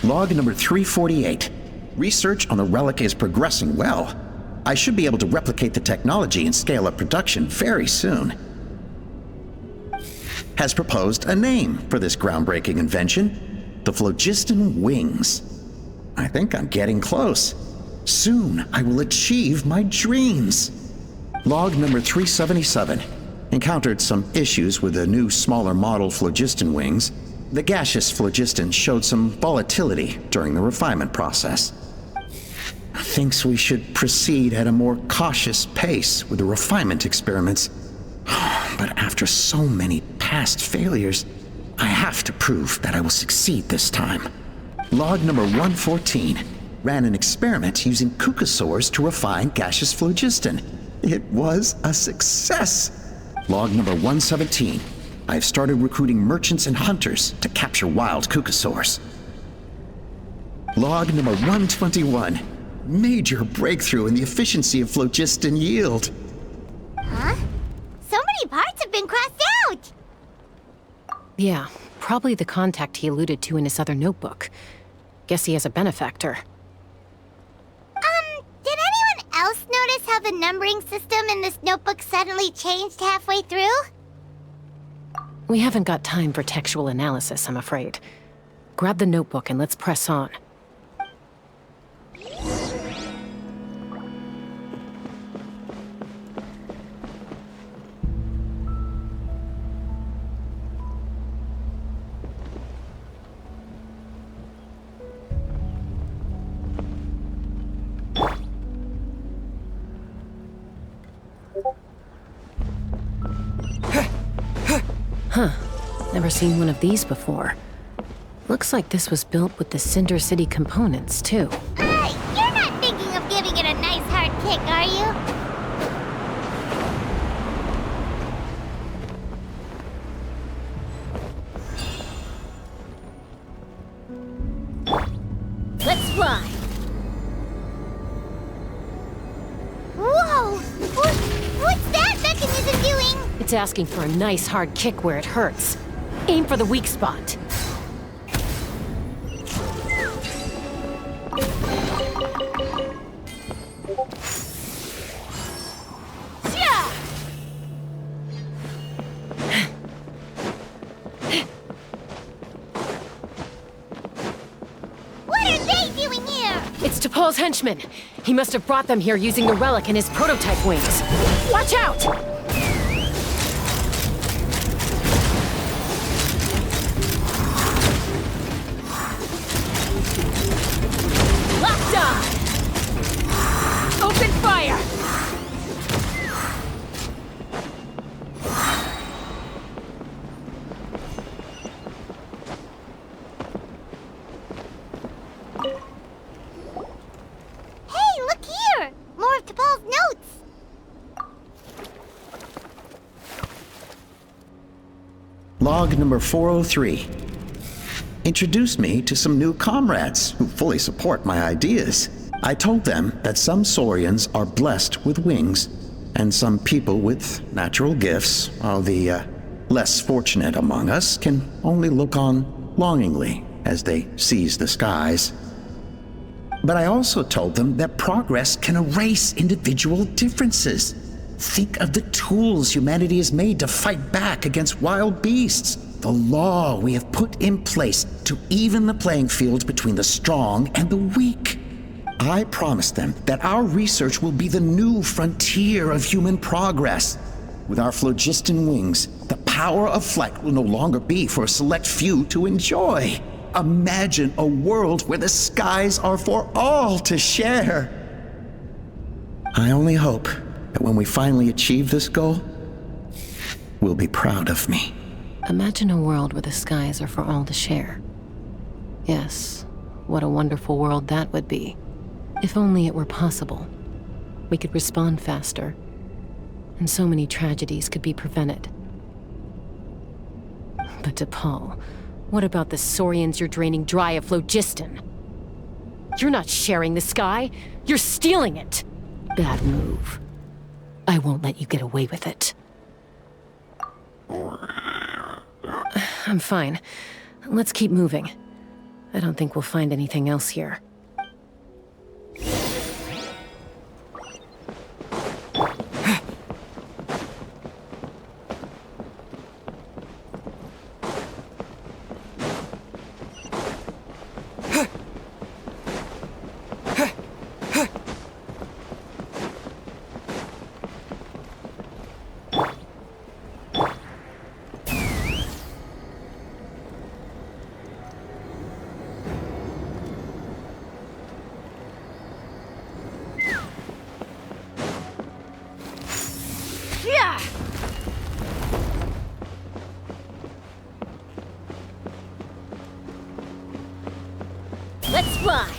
Log number 348. Research on the relic is progressing well. I should be able to replicate the technology and scale up production very soon. Has proposed a name for this groundbreaking invention: the phlogiston wings. I think I'm getting close. Soon I will achieve my dreams. Log number 377. Encountered some issues with the new smaller model phlogiston wings. The gaseous phlogiston showed some volatility during the refinement process. Thinks we should proceed at a more cautious pace with the refinement experiments. But after so many past failures, I have to prove that I will succeed this time. Log number 114. Ran an experiment using Kukasaurs to refine gaseous phlogiston. It was a success. Log number 117. I've started recruiting merchants and hunters to capture wild Kukasaurs. Log number 121. Major breakthrough in the efficiency of phlogiston yield. Huh? So many parts have been crossed out! Yeah, probably the contact he alluded to in his other notebook. Guess he has a benefactor. Did anyone else notice how the numbering system in this notebook suddenly changed halfway through? We haven't got time for textual analysis, I'm afraid. Grab the notebook and let's press on. Huh. Never seen one of these before. Looks like this was built with the Cinder City components, too. You're not thinking of giving it a nice hard kick, are you? Let's fly! Whoa! What's that mechanism doing? It's asking for a nice hard kick where it hurts. Aim for the weak spot. What are they doing here? It's T'Pol's henchmen. He must have brought them here using the relic in his prototype wings. Watch out! Open fire! Hey, look here! More of T'Pol's notes! Log number 403. Introduced me to some new comrades who fully support my ideas. I told them that some Saurians are blessed with wings, and some people with natural gifts, while the less fortunate among us can only look on longingly as they seize the skies. But I also told them that progress can erase individual differences. Think of the tools humanity has made to fight back against wild beasts. The law we have put in place to even the playing field between the strong and the weak. I promised them that our research will be the new frontier of human progress. With our phlogiston wings, the power of flight will no longer be for a select few to enjoy. Imagine a world where the skies are for all to share. I only hope that when we finally achieve this goal, we'll be proud of me. Imagine a world where the skies are for all to share. Yes, what a wonderful world that would be. If only it were possible. We could respond faster, and so many tragedies could be prevented. But DePaul, what about the Saurians you're draining dry of phlogiston? You're not sharing the sky, you're stealing it! Bad move. I won't let you get away with it. I'm fine. Let's keep moving. I don't think we'll find anything else here. Let's fly!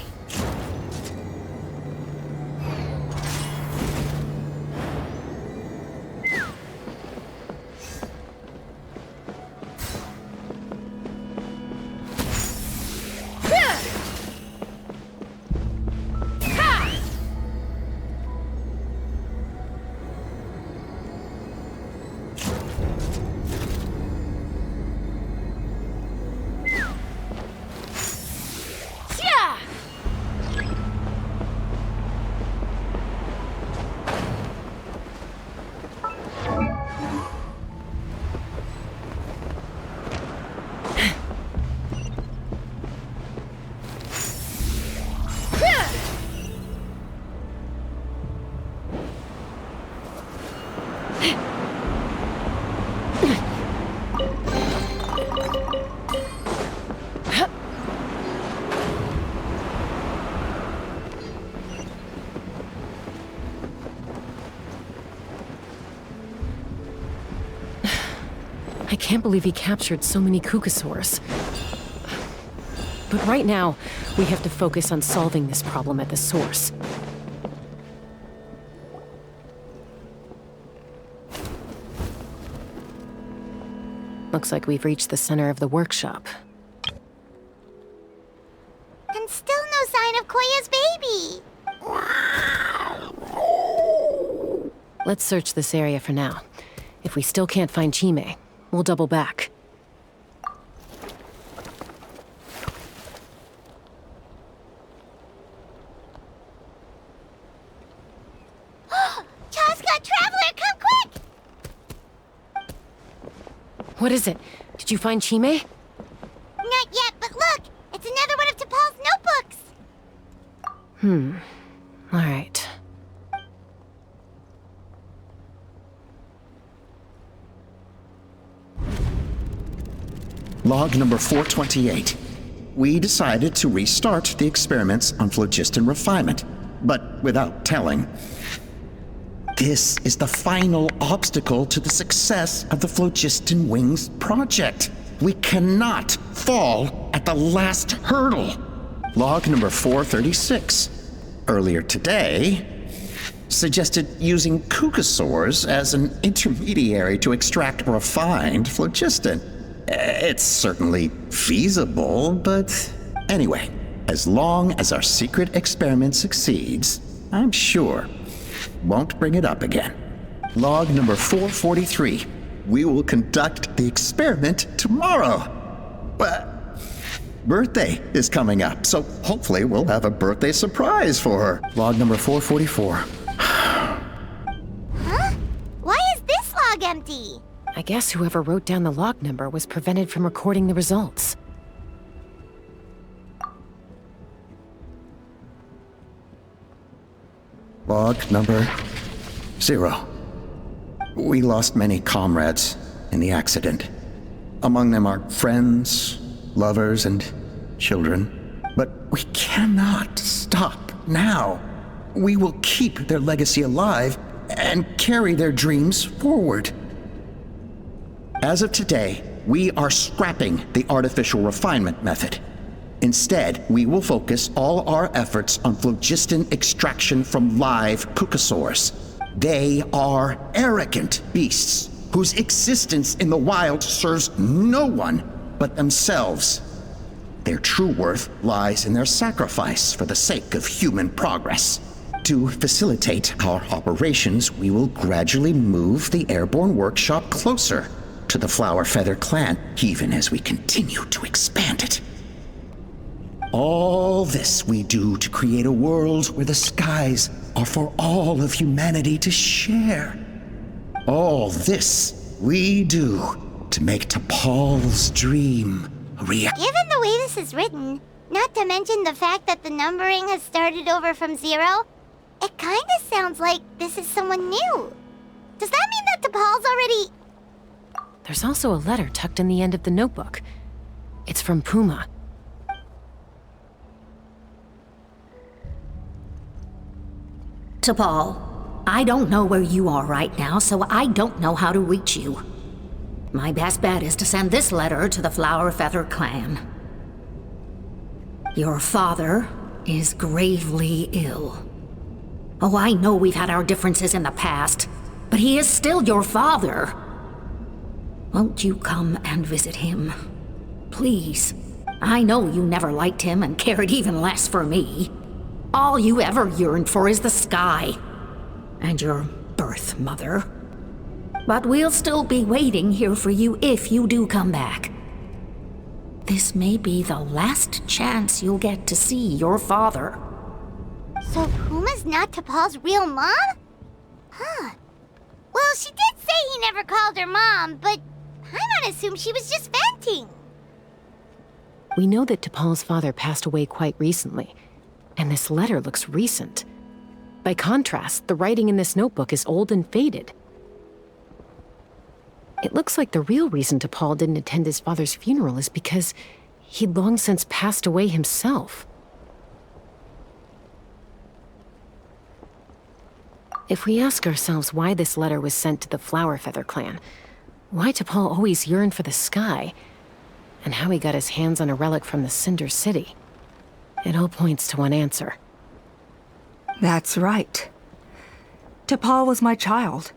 I can't believe he captured so many Kukasaurs. But right now, we have to focus on solving this problem at the source. Looks like we've reached the center of the workshop. And still no sign of Koya's baby! Let's search this area for now. If we still can't find Chime, we'll double back. Chaska, Traveler, come quick! What is it? Did you find Chime? Not yet, but look! It's another one of T'Pol's notebooks! All right. Log number 428. We decided to restart the experiments on phlogiston refinement, but without telling. This is the final obstacle to the success of the Phlogiston Wings project. We cannot fall at the last hurdle. Log number 436. Earlier today, suggested using Kukasaurs as an intermediary to extract refined phlogiston. It's certainly feasible, but anyway, as long as our secret experiment succeeds, I'm sure won't bring it up again. Log number 443. We will conduct the experiment tomorrow. But birthday is coming up, so hopefully we'll have a birthday surprise for her. Log number 444. Huh? Why is this log empty? I guess whoever wrote down the log number was prevented from recording the results. Log number 0. We lost many comrades in the accident. Among them are friends, lovers, and children. But we cannot stop now. We will keep their legacy alive and carry their dreams forward. As of today, we are scrapping the artificial refinement method. Instead, we will focus all our efforts on phlogiston extraction from live kukasaurs. They are arrogant beasts whose existence in the wild serves no one but themselves. Their true worth lies in their sacrifice for the sake of human progress. To facilitate our operations, we will gradually move the airborne workshop closer to the Flower Feather clan, even as we continue to expand it. All this we do to create a world where the skies are for all of humanity to share. All this we do to make T'Pol's dream a reality. Given the way this is written, not to mention the fact that the numbering has started over from 0, it kinda sounds like this is someone new. Does that mean that T'Pol's already... There's also a letter tucked in the end of the notebook. It's from Puma. T'Pol, I don't know where you are right now, so I don't know how to reach you. My best bet is to send this letter to the Flower Feather clan. Your father is gravely ill. Oh, I know we've had our differences in the past, but he is still your father. Won't you come and visit him? Please. I know you never liked him and cared even less for me. All you ever yearned for is the sky. And your birth mother. But we'll still be waiting here for you if you do come back. This may be the last chance you'll get to see your father. So Puma's not T'Pol's real mom? Huh. Well, she did say he never called her mom, but I might assume she was just venting. We know that T'Pol's father passed away quite recently, and this letter looks recent. By contrast, the writing in this notebook is old and faded. It looks like the real reason T'Pol didn't attend his father's funeral is because he'd long since passed away himself. If we ask ourselves why this letter was sent to the Flower Feather clan, why T'Pol always yearned for the sky, and how he got his hands on a relic from the Cinder City, it all points to one answer. That's right. T'Pol was my child.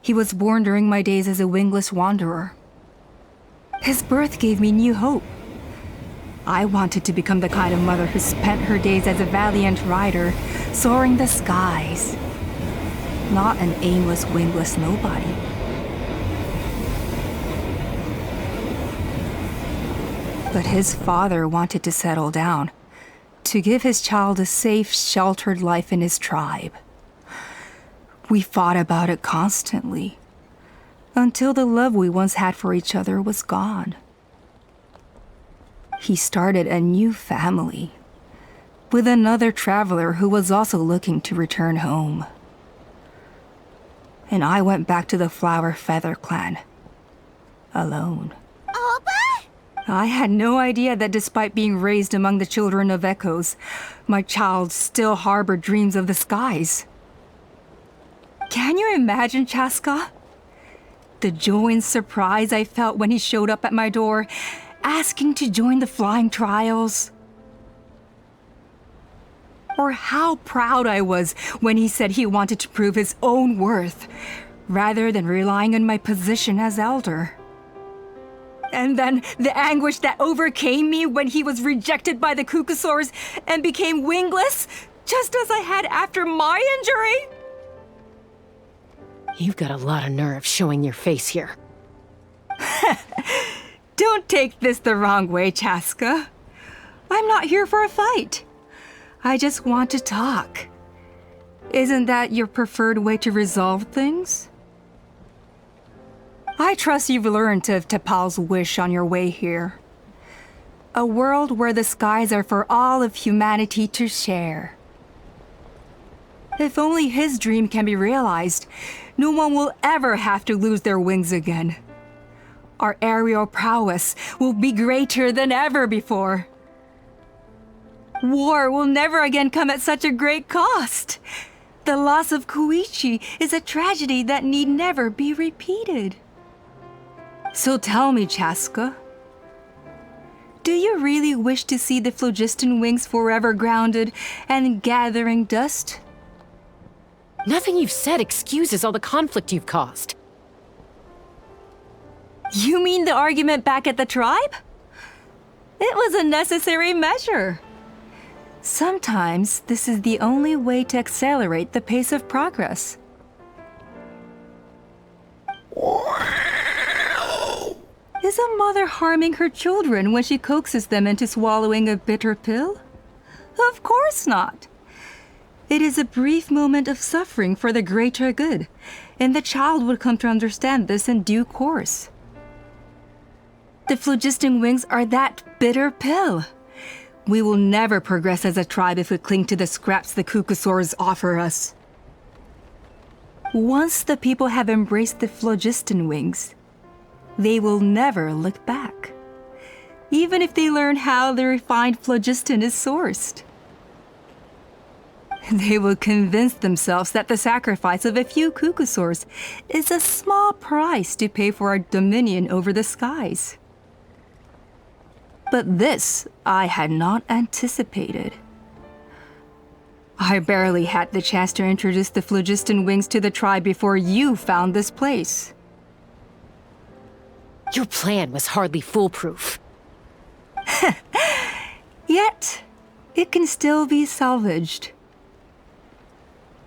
He was born during my days as a wingless wanderer. His birth gave me new hope. I wanted to become the kind of mother who spent her days as a valiant rider, soaring the skies. Not an aimless, wingless nobody. But his father wanted to settle down, to give his child a safe, sheltered life in his tribe. We fought about it constantly, until the love we once had for each other was gone. He started a new family, with another traveler who was also looking to return home. And I went back to the Flower Feather clan, alone. Alba? I had no idea that despite being raised among the children of echoes, my child still harbored dreams of the skies. Can you imagine, Chaska? The joy and surprise I felt when he showed up at my door, asking to join the flying trials. Or how proud I was when he said he wanted to prove his own worth, rather than relying on my position as elder. And then the anguish that overcame me when he was rejected by the Kukasaurs and became wingless, just as I had after my injury. You've got a lot of nerve showing your face here. Don't take this the wrong way, Chaska. I'm not here for a fight. I just want to talk. Isn't that your preferred way to resolve things? I trust you've learned of T'Pol's wish on your way here. A world where the skies are for all of humanity to share. If only his dream can be realized, no one will ever have to lose their wings again. Our aerial prowess will be greater than ever before. War will never again come at such a great cost. The loss of Koichi is a tragedy that need never be repeated. So tell me, Chaska, do you really wish to see the phlogiston wings forever grounded and gathering dust? Nothing you've said excuses all the conflict you've caused. You mean the argument back at the tribe? It was a necessary measure. Sometimes this is the only way to accelerate the pace of progress. Is a mother harming her children when she coaxes them into swallowing a bitter pill? Of course not. It is a brief moment of suffering for the greater good, and the child would come to understand this in due course. The phlogiston wings are that bitter pill. We will never progress as a tribe if we cling to the scraps the Kukusaurs offer us. Once the people have embraced the phlogiston wings, they will never look back, even if they learn how the refined phlogiston is sourced. They will convince themselves that the sacrifice of a few Kukusaurs is a small price to pay for our dominion over the skies. But this I had not anticipated. I barely had the chance to introduce the phlogiston wings to the tribe before you found this place. Your plan was hardly foolproof. Yet, it can still be salvaged.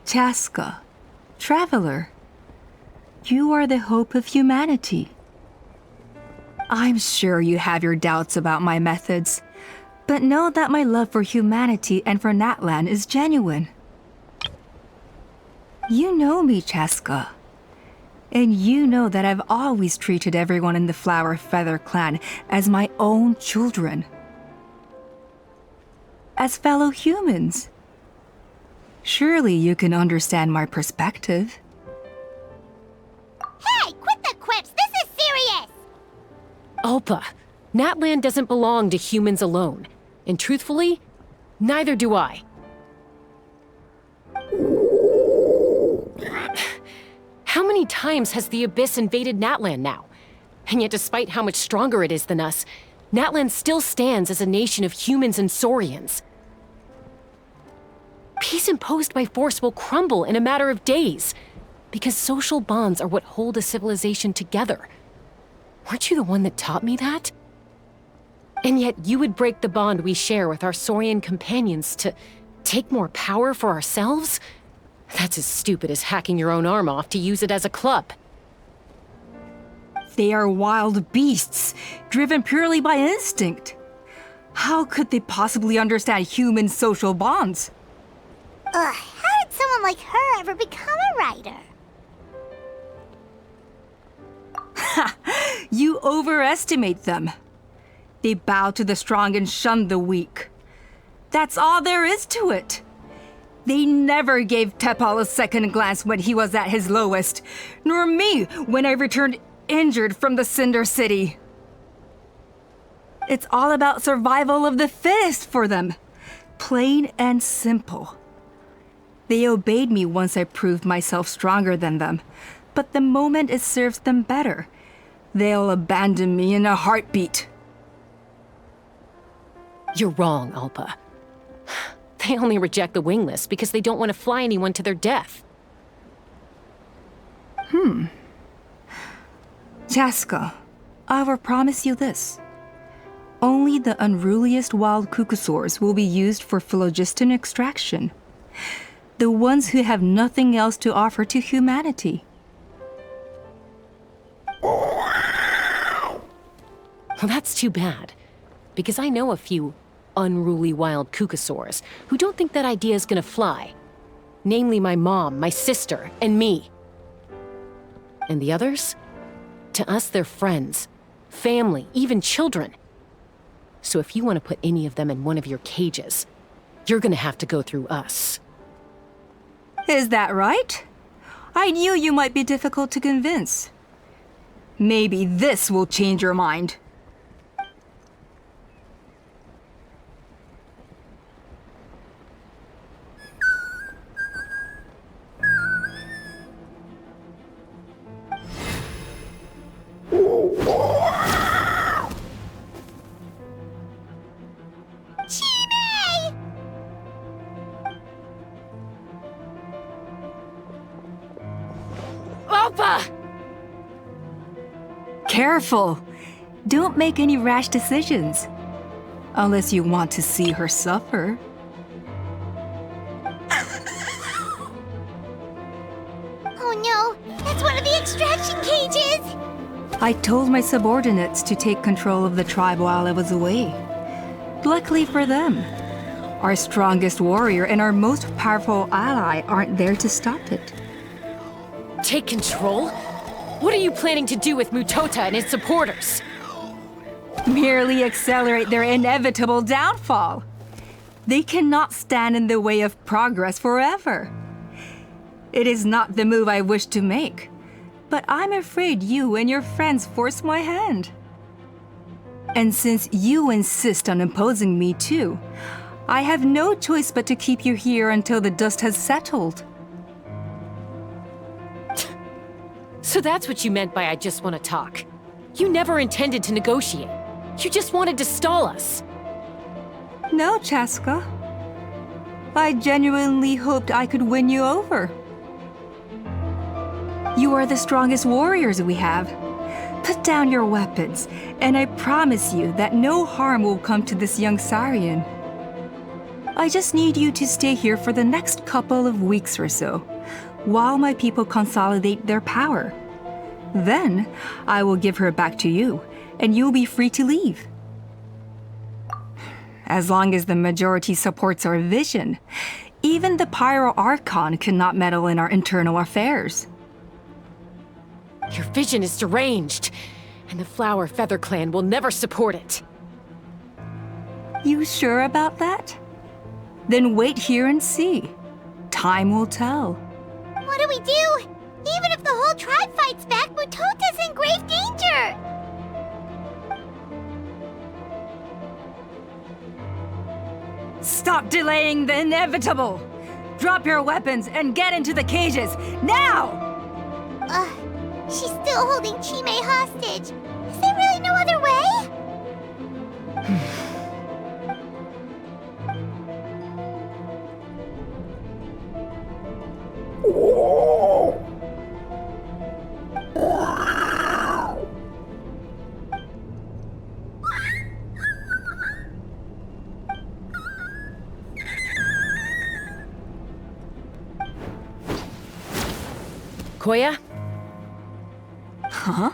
Chaska, traveler, you are the hope of humanity. I'm sure you have your doubts about my methods, but know that my love for humanity and for Natlan is genuine. You know me, Chaska, and you know that I've always treated everyone in the Flower Feather clan as my own children. As fellow humans. Surely you can understand my perspective. Hey, quit the quips! This is serious! Ulpa, Natlan doesn't belong to humans alone. And truthfully, neither do I. How many times has the Abyss invaded Natlan now? And yet despite how much stronger it is than us, Natlan still stands as a nation of humans and Saurians. Peace imposed by force will crumble in a matter of days, because social bonds are what hold a civilization together. Weren't you the one that taught me that? And yet you would break the bond we share with our Saurian companions to take more power for ourselves? That's as stupid as hacking your own arm off to use it as a club. They are wild beasts, driven purely by instinct. How could they possibly understand human social bonds? Ugh, how did someone like her ever become a writer? You overestimate them. They bow to the strong and shun the weak. That's all there is to it. They never gave Tepal a second glance when he was at his lowest, nor me when I returned injured from the Cinder City. It's all about survival of the fittest for them. Plain and simple. They obeyed me once I proved myself stronger than them, but the moment it serves them better, they'll abandon me in a heartbeat. You're wrong, Ulpa. They only reject the wingless because they don't want to fly anyone to their death. Chaska, I will promise you this. Only the unruliest wild Kukusaurs will be used for phlogiston extraction. The ones who have nothing else to offer to humanity. Well, that's too bad, because I know a few unruly wild Kukusaurs who don't think that idea is gonna fly. Namely my mom, my sister, and me. And the others? To us, they're friends, family, even children. So if you want to put any of them in one of your cages, you're gonna have to go through us. Is that right? I knew you might be difficult to convince. Maybe this will change your mind. Careful! Don't make any rash decisions. Unless you want to see her suffer. Oh no, that's one of the extraction cages! I told my subordinates to take control of the tribe while I was away. Luckily for them, our strongest warrior and our most powerful ally aren't there to stop it. Take control? What are you planning to do with Mutota and his supporters? Merely accelerate their inevitable downfall. They cannot stand in the way of progress forever. It is not the move I wish to make, but I'm afraid you and your friends force my hand. And since you insist on imposing me too, I have no choice but to keep you here until the dust has settled. So that's what you meant by I just want to talk. You never intended to negotiate. You just wanted to stall us. No, Chaska. I genuinely hoped I could win you over. You are the strongest warriors we have. Put down your weapons, and I promise you that no harm will come to this young Saurian. I just need you to stay here for the next couple of weeks or so, while my people consolidate their power. Then, I will give her back to you, and you'll be free to leave. As long as the majority supports our vision, even the Pyro Archon cannot meddle in our internal affairs. Your vision is deranged, and the Flower Feather Clan will never support it. You sure about that? Then wait here and see. Time will tell. What do we do? Even if the whole tribe fights back, Mutota's in grave danger! Stop delaying the inevitable! Drop your weapons and get into the cages, now! She's still holding Chime hostage. Is there really no other way? Koya? Huh?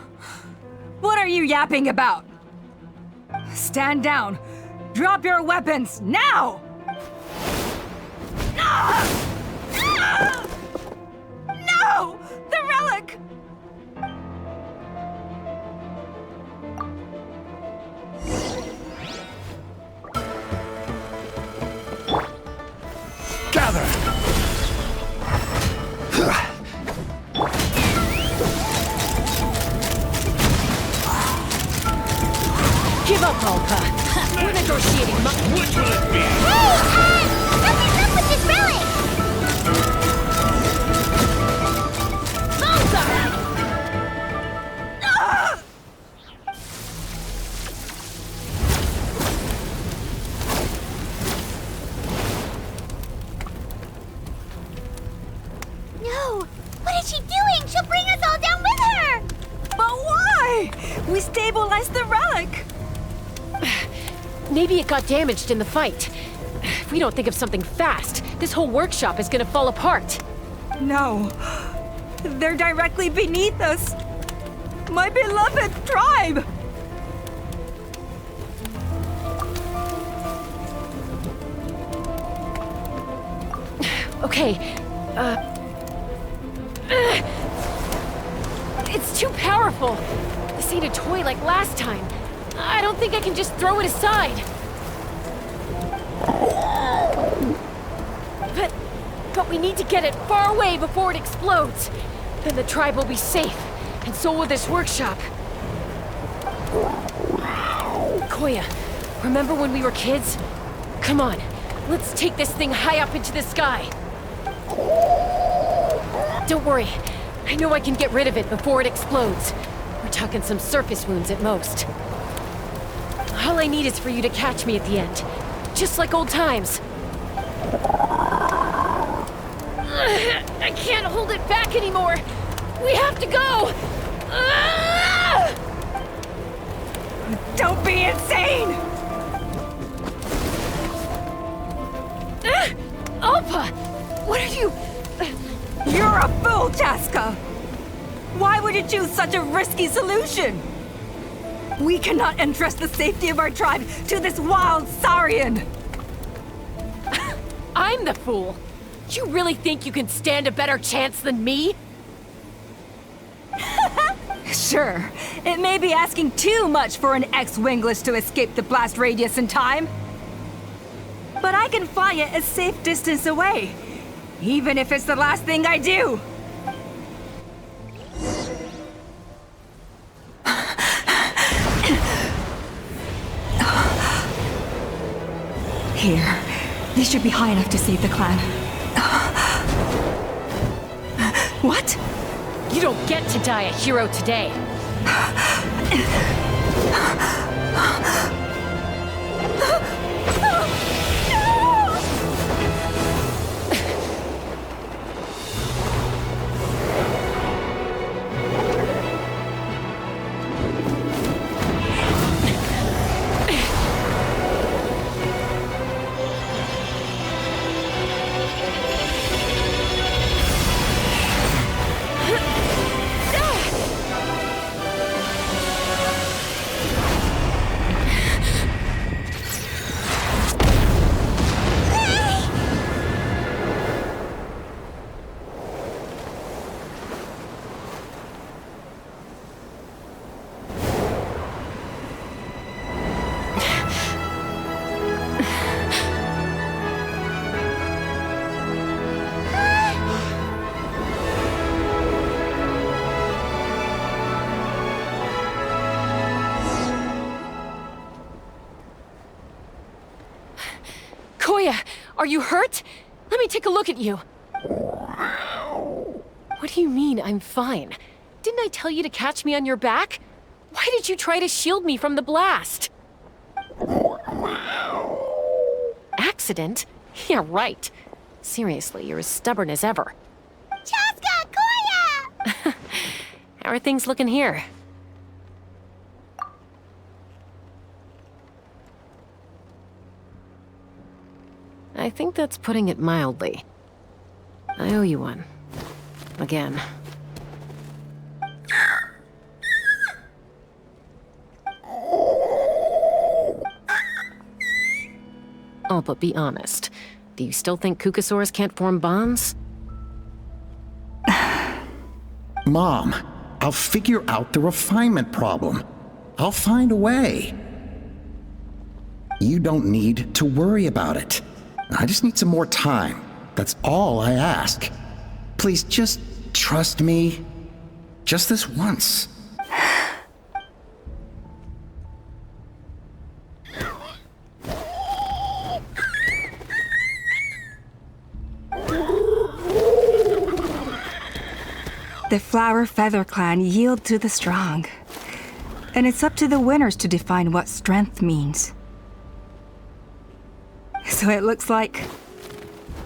What are you yapping about? Stand down. Drop your weapons, now! No! The relic! Gather! Give up, Alka. We're negotiating. Which will it be? Hey, something's up with this relic! Bullseye! No! What is she doing? She'll bring us all down with her! But why? We stabilized the relic! Maybe it got damaged in the fight. If we don't think of something fast, this whole workshop is gonna fall apart. No. They're directly beneath us. My beloved tribe! Okay, it's too powerful. This ain't a toy like last time. I don't think I can just throw it aside. But we need to get it far away before it explodes. Then the tribe will be safe, and so will this workshop. Koya, remember when we were kids? Come on, let's take this thing high up into the sky. Don't worry, I know I can get rid of it before it explodes. We're talking some surface wounds at most. All I need is for you to catch me at the end. Just like old times. I can't hold it back anymore. We have to go. Chaska! Why would you choose such a risky solution? We cannot entrust the safety of our tribe to this wild Saurian! I'm the fool. You really think you can stand a better chance than me? Sure, it may be asking too much for an ex-wingless to escape the blast radius in time. But I can fly it a safe distance away, even if it's the last thing I do. Here, this should be high enough to save the clan. What? You don't get to die a hero today. Are you hurt? Let me take a look at you. What do you mean, I'm fine? Didn't I tell you to catch me on your back? Why did you try to shield me from the blast? Accident? Yeah, right. Seriously, you're as stubborn as ever. Chaska! Koya! How are things looking here? I think that's putting it mildly. I owe you one. Again. Oh, but be honest. Do you still think Kukasaurs can't form bonds? Mom, I'll figure out the refinement problem. I'll find a way. You don't need to worry about it. I just need some more time. That's all I ask. Please just trust me. Just this once. The Flower Feather Clan yield to the strong. And it's up to the winners to define what strength means. So it looks like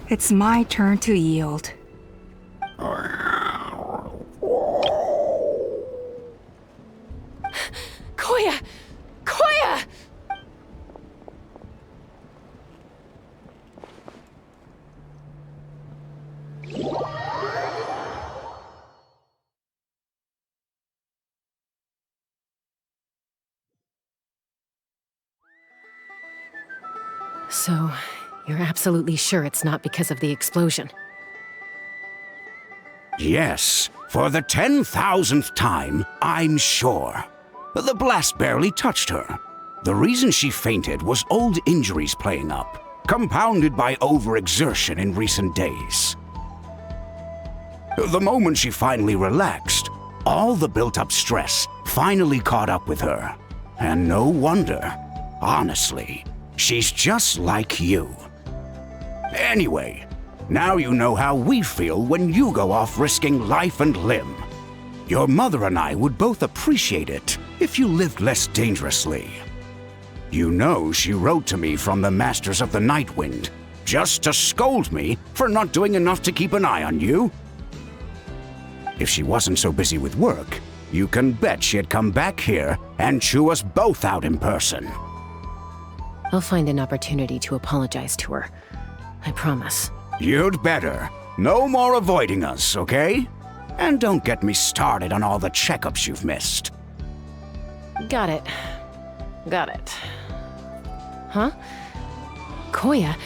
it's my turn to yield. Koya! Koya! So, you're absolutely sure it's not because of the explosion? Yes, for the 10,000th time, I'm sure. The blast barely touched her. The reason she fainted was old injuries playing up, compounded by overexertion in recent days. The moment she finally relaxed, all the built-up stress finally caught up with her. And no wonder. Honestly, she's just like you. Anyway, now you know how we feel when you go off risking life and limb. Your mother and I would both appreciate it if you lived less dangerously. You know she wrote to me from the Masters of the Night Wind, just to scold me for not doing enough to keep an eye on you. If she wasn't so busy with work, you can bet she'd come back here and chew us both out in person. I'll find an opportunity to apologize to her. I promise. You'd better. No more avoiding us, okay? And don't get me started on all the checkups you've missed. Got it. Got it. Huh? Koya,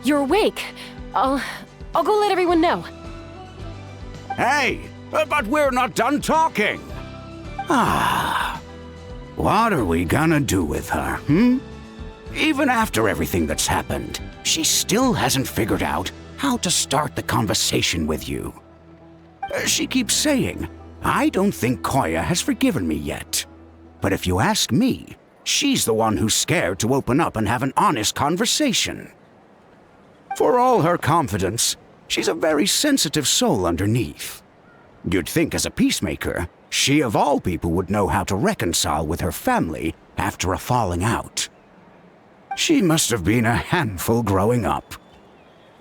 you're awake. I'll go let everyone know. Hey, but we're not done talking. What are we gonna do with her, Even after everything that's happened, she still hasn't figured out how to start the conversation with you. She keeps saying, I don't think Koya has forgiven me yet. But if you ask me, she's the one who's scared to open up and have an honest conversation. For all her confidence, she's a very sensitive soul underneath. You'd think as a peacemaker, she of all people would know how to reconcile with her family after a falling out. She must have been a handful growing up.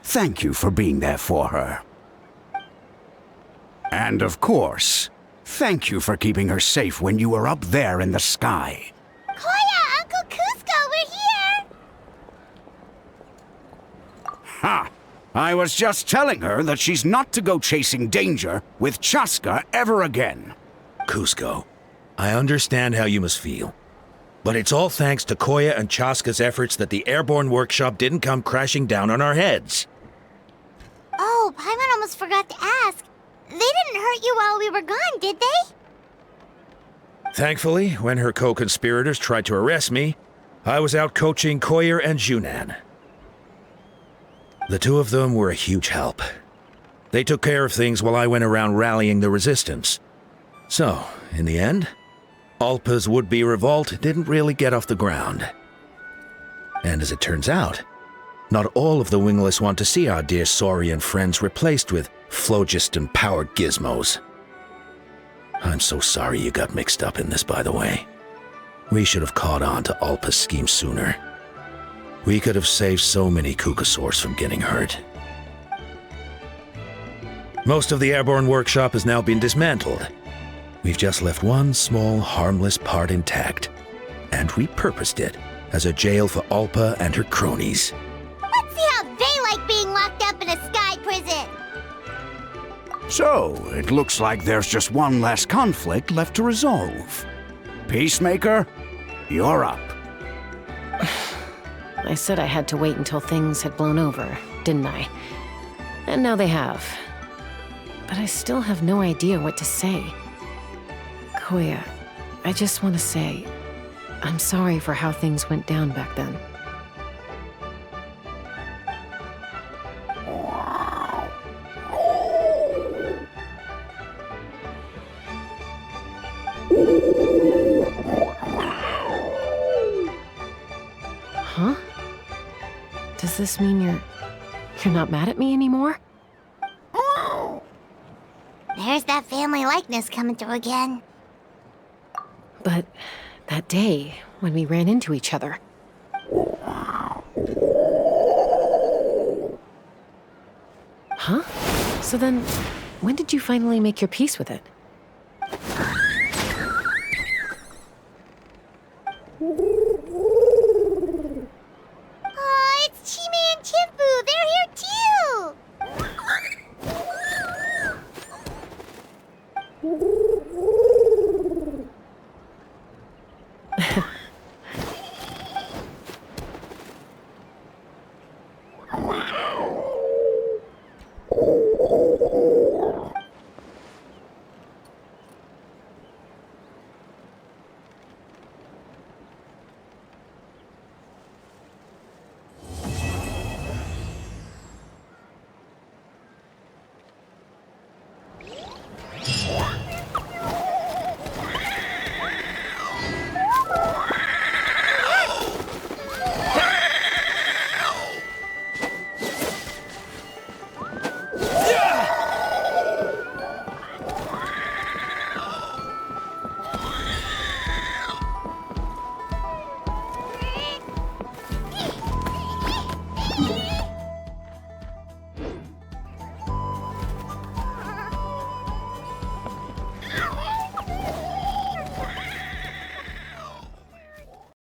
Thank you for being there for her. And of course, thank you for keeping her safe when you were up there in the sky. Koya, Uncle Cusco, we're here! Ha! I was just telling her that she's not to go chasing danger with Chaska ever again. Cusco, I understand how you must feel. But it's all thanks to Koya and Chaska's efforts that the airborne workshop didn't come crashing down on our heads. Oh, Paimon almost forgot to ask. They didn't hurt you while we were gone, did they? Thankfully, when her co-conspirators tried to arrest me, I was out coaching Koya and Junan. The two of them were a huge help. They took care of things while I went around rallying the resistance. So, in the end, Alpa's would-be revolt didn't really get off the ground. And as it turns out, not all of the wingless want to see our dear Saurian friends replaced with phlogiston-powered gizmos. I'm so sorry you got mixed up in this, by the way. We should have caught on to Alpa's scheme sooner. We could have saved so many Kukasaurs from getting hurt. Most of the airborne workshop has now been dismantled. We've just left one small, harmless part intact, and repurposed it as a jail for Alpa and her cronies. Let's see how they like being locked up in a sky prison! So, it looks like there's just one last conflict left to resolve. Peacemaker, you're up. I said I had to wait until things had blown over, didn't I? And now they have. But I still have no idea what to say. Koya, I just want to say, I'm sorry for how things went down back then. Huh? Does this mean you're not mad at me anymore? There's that family likeness coming through again. But that day, when we ran into each other... Huh? So then, when did you finally make your peace with it?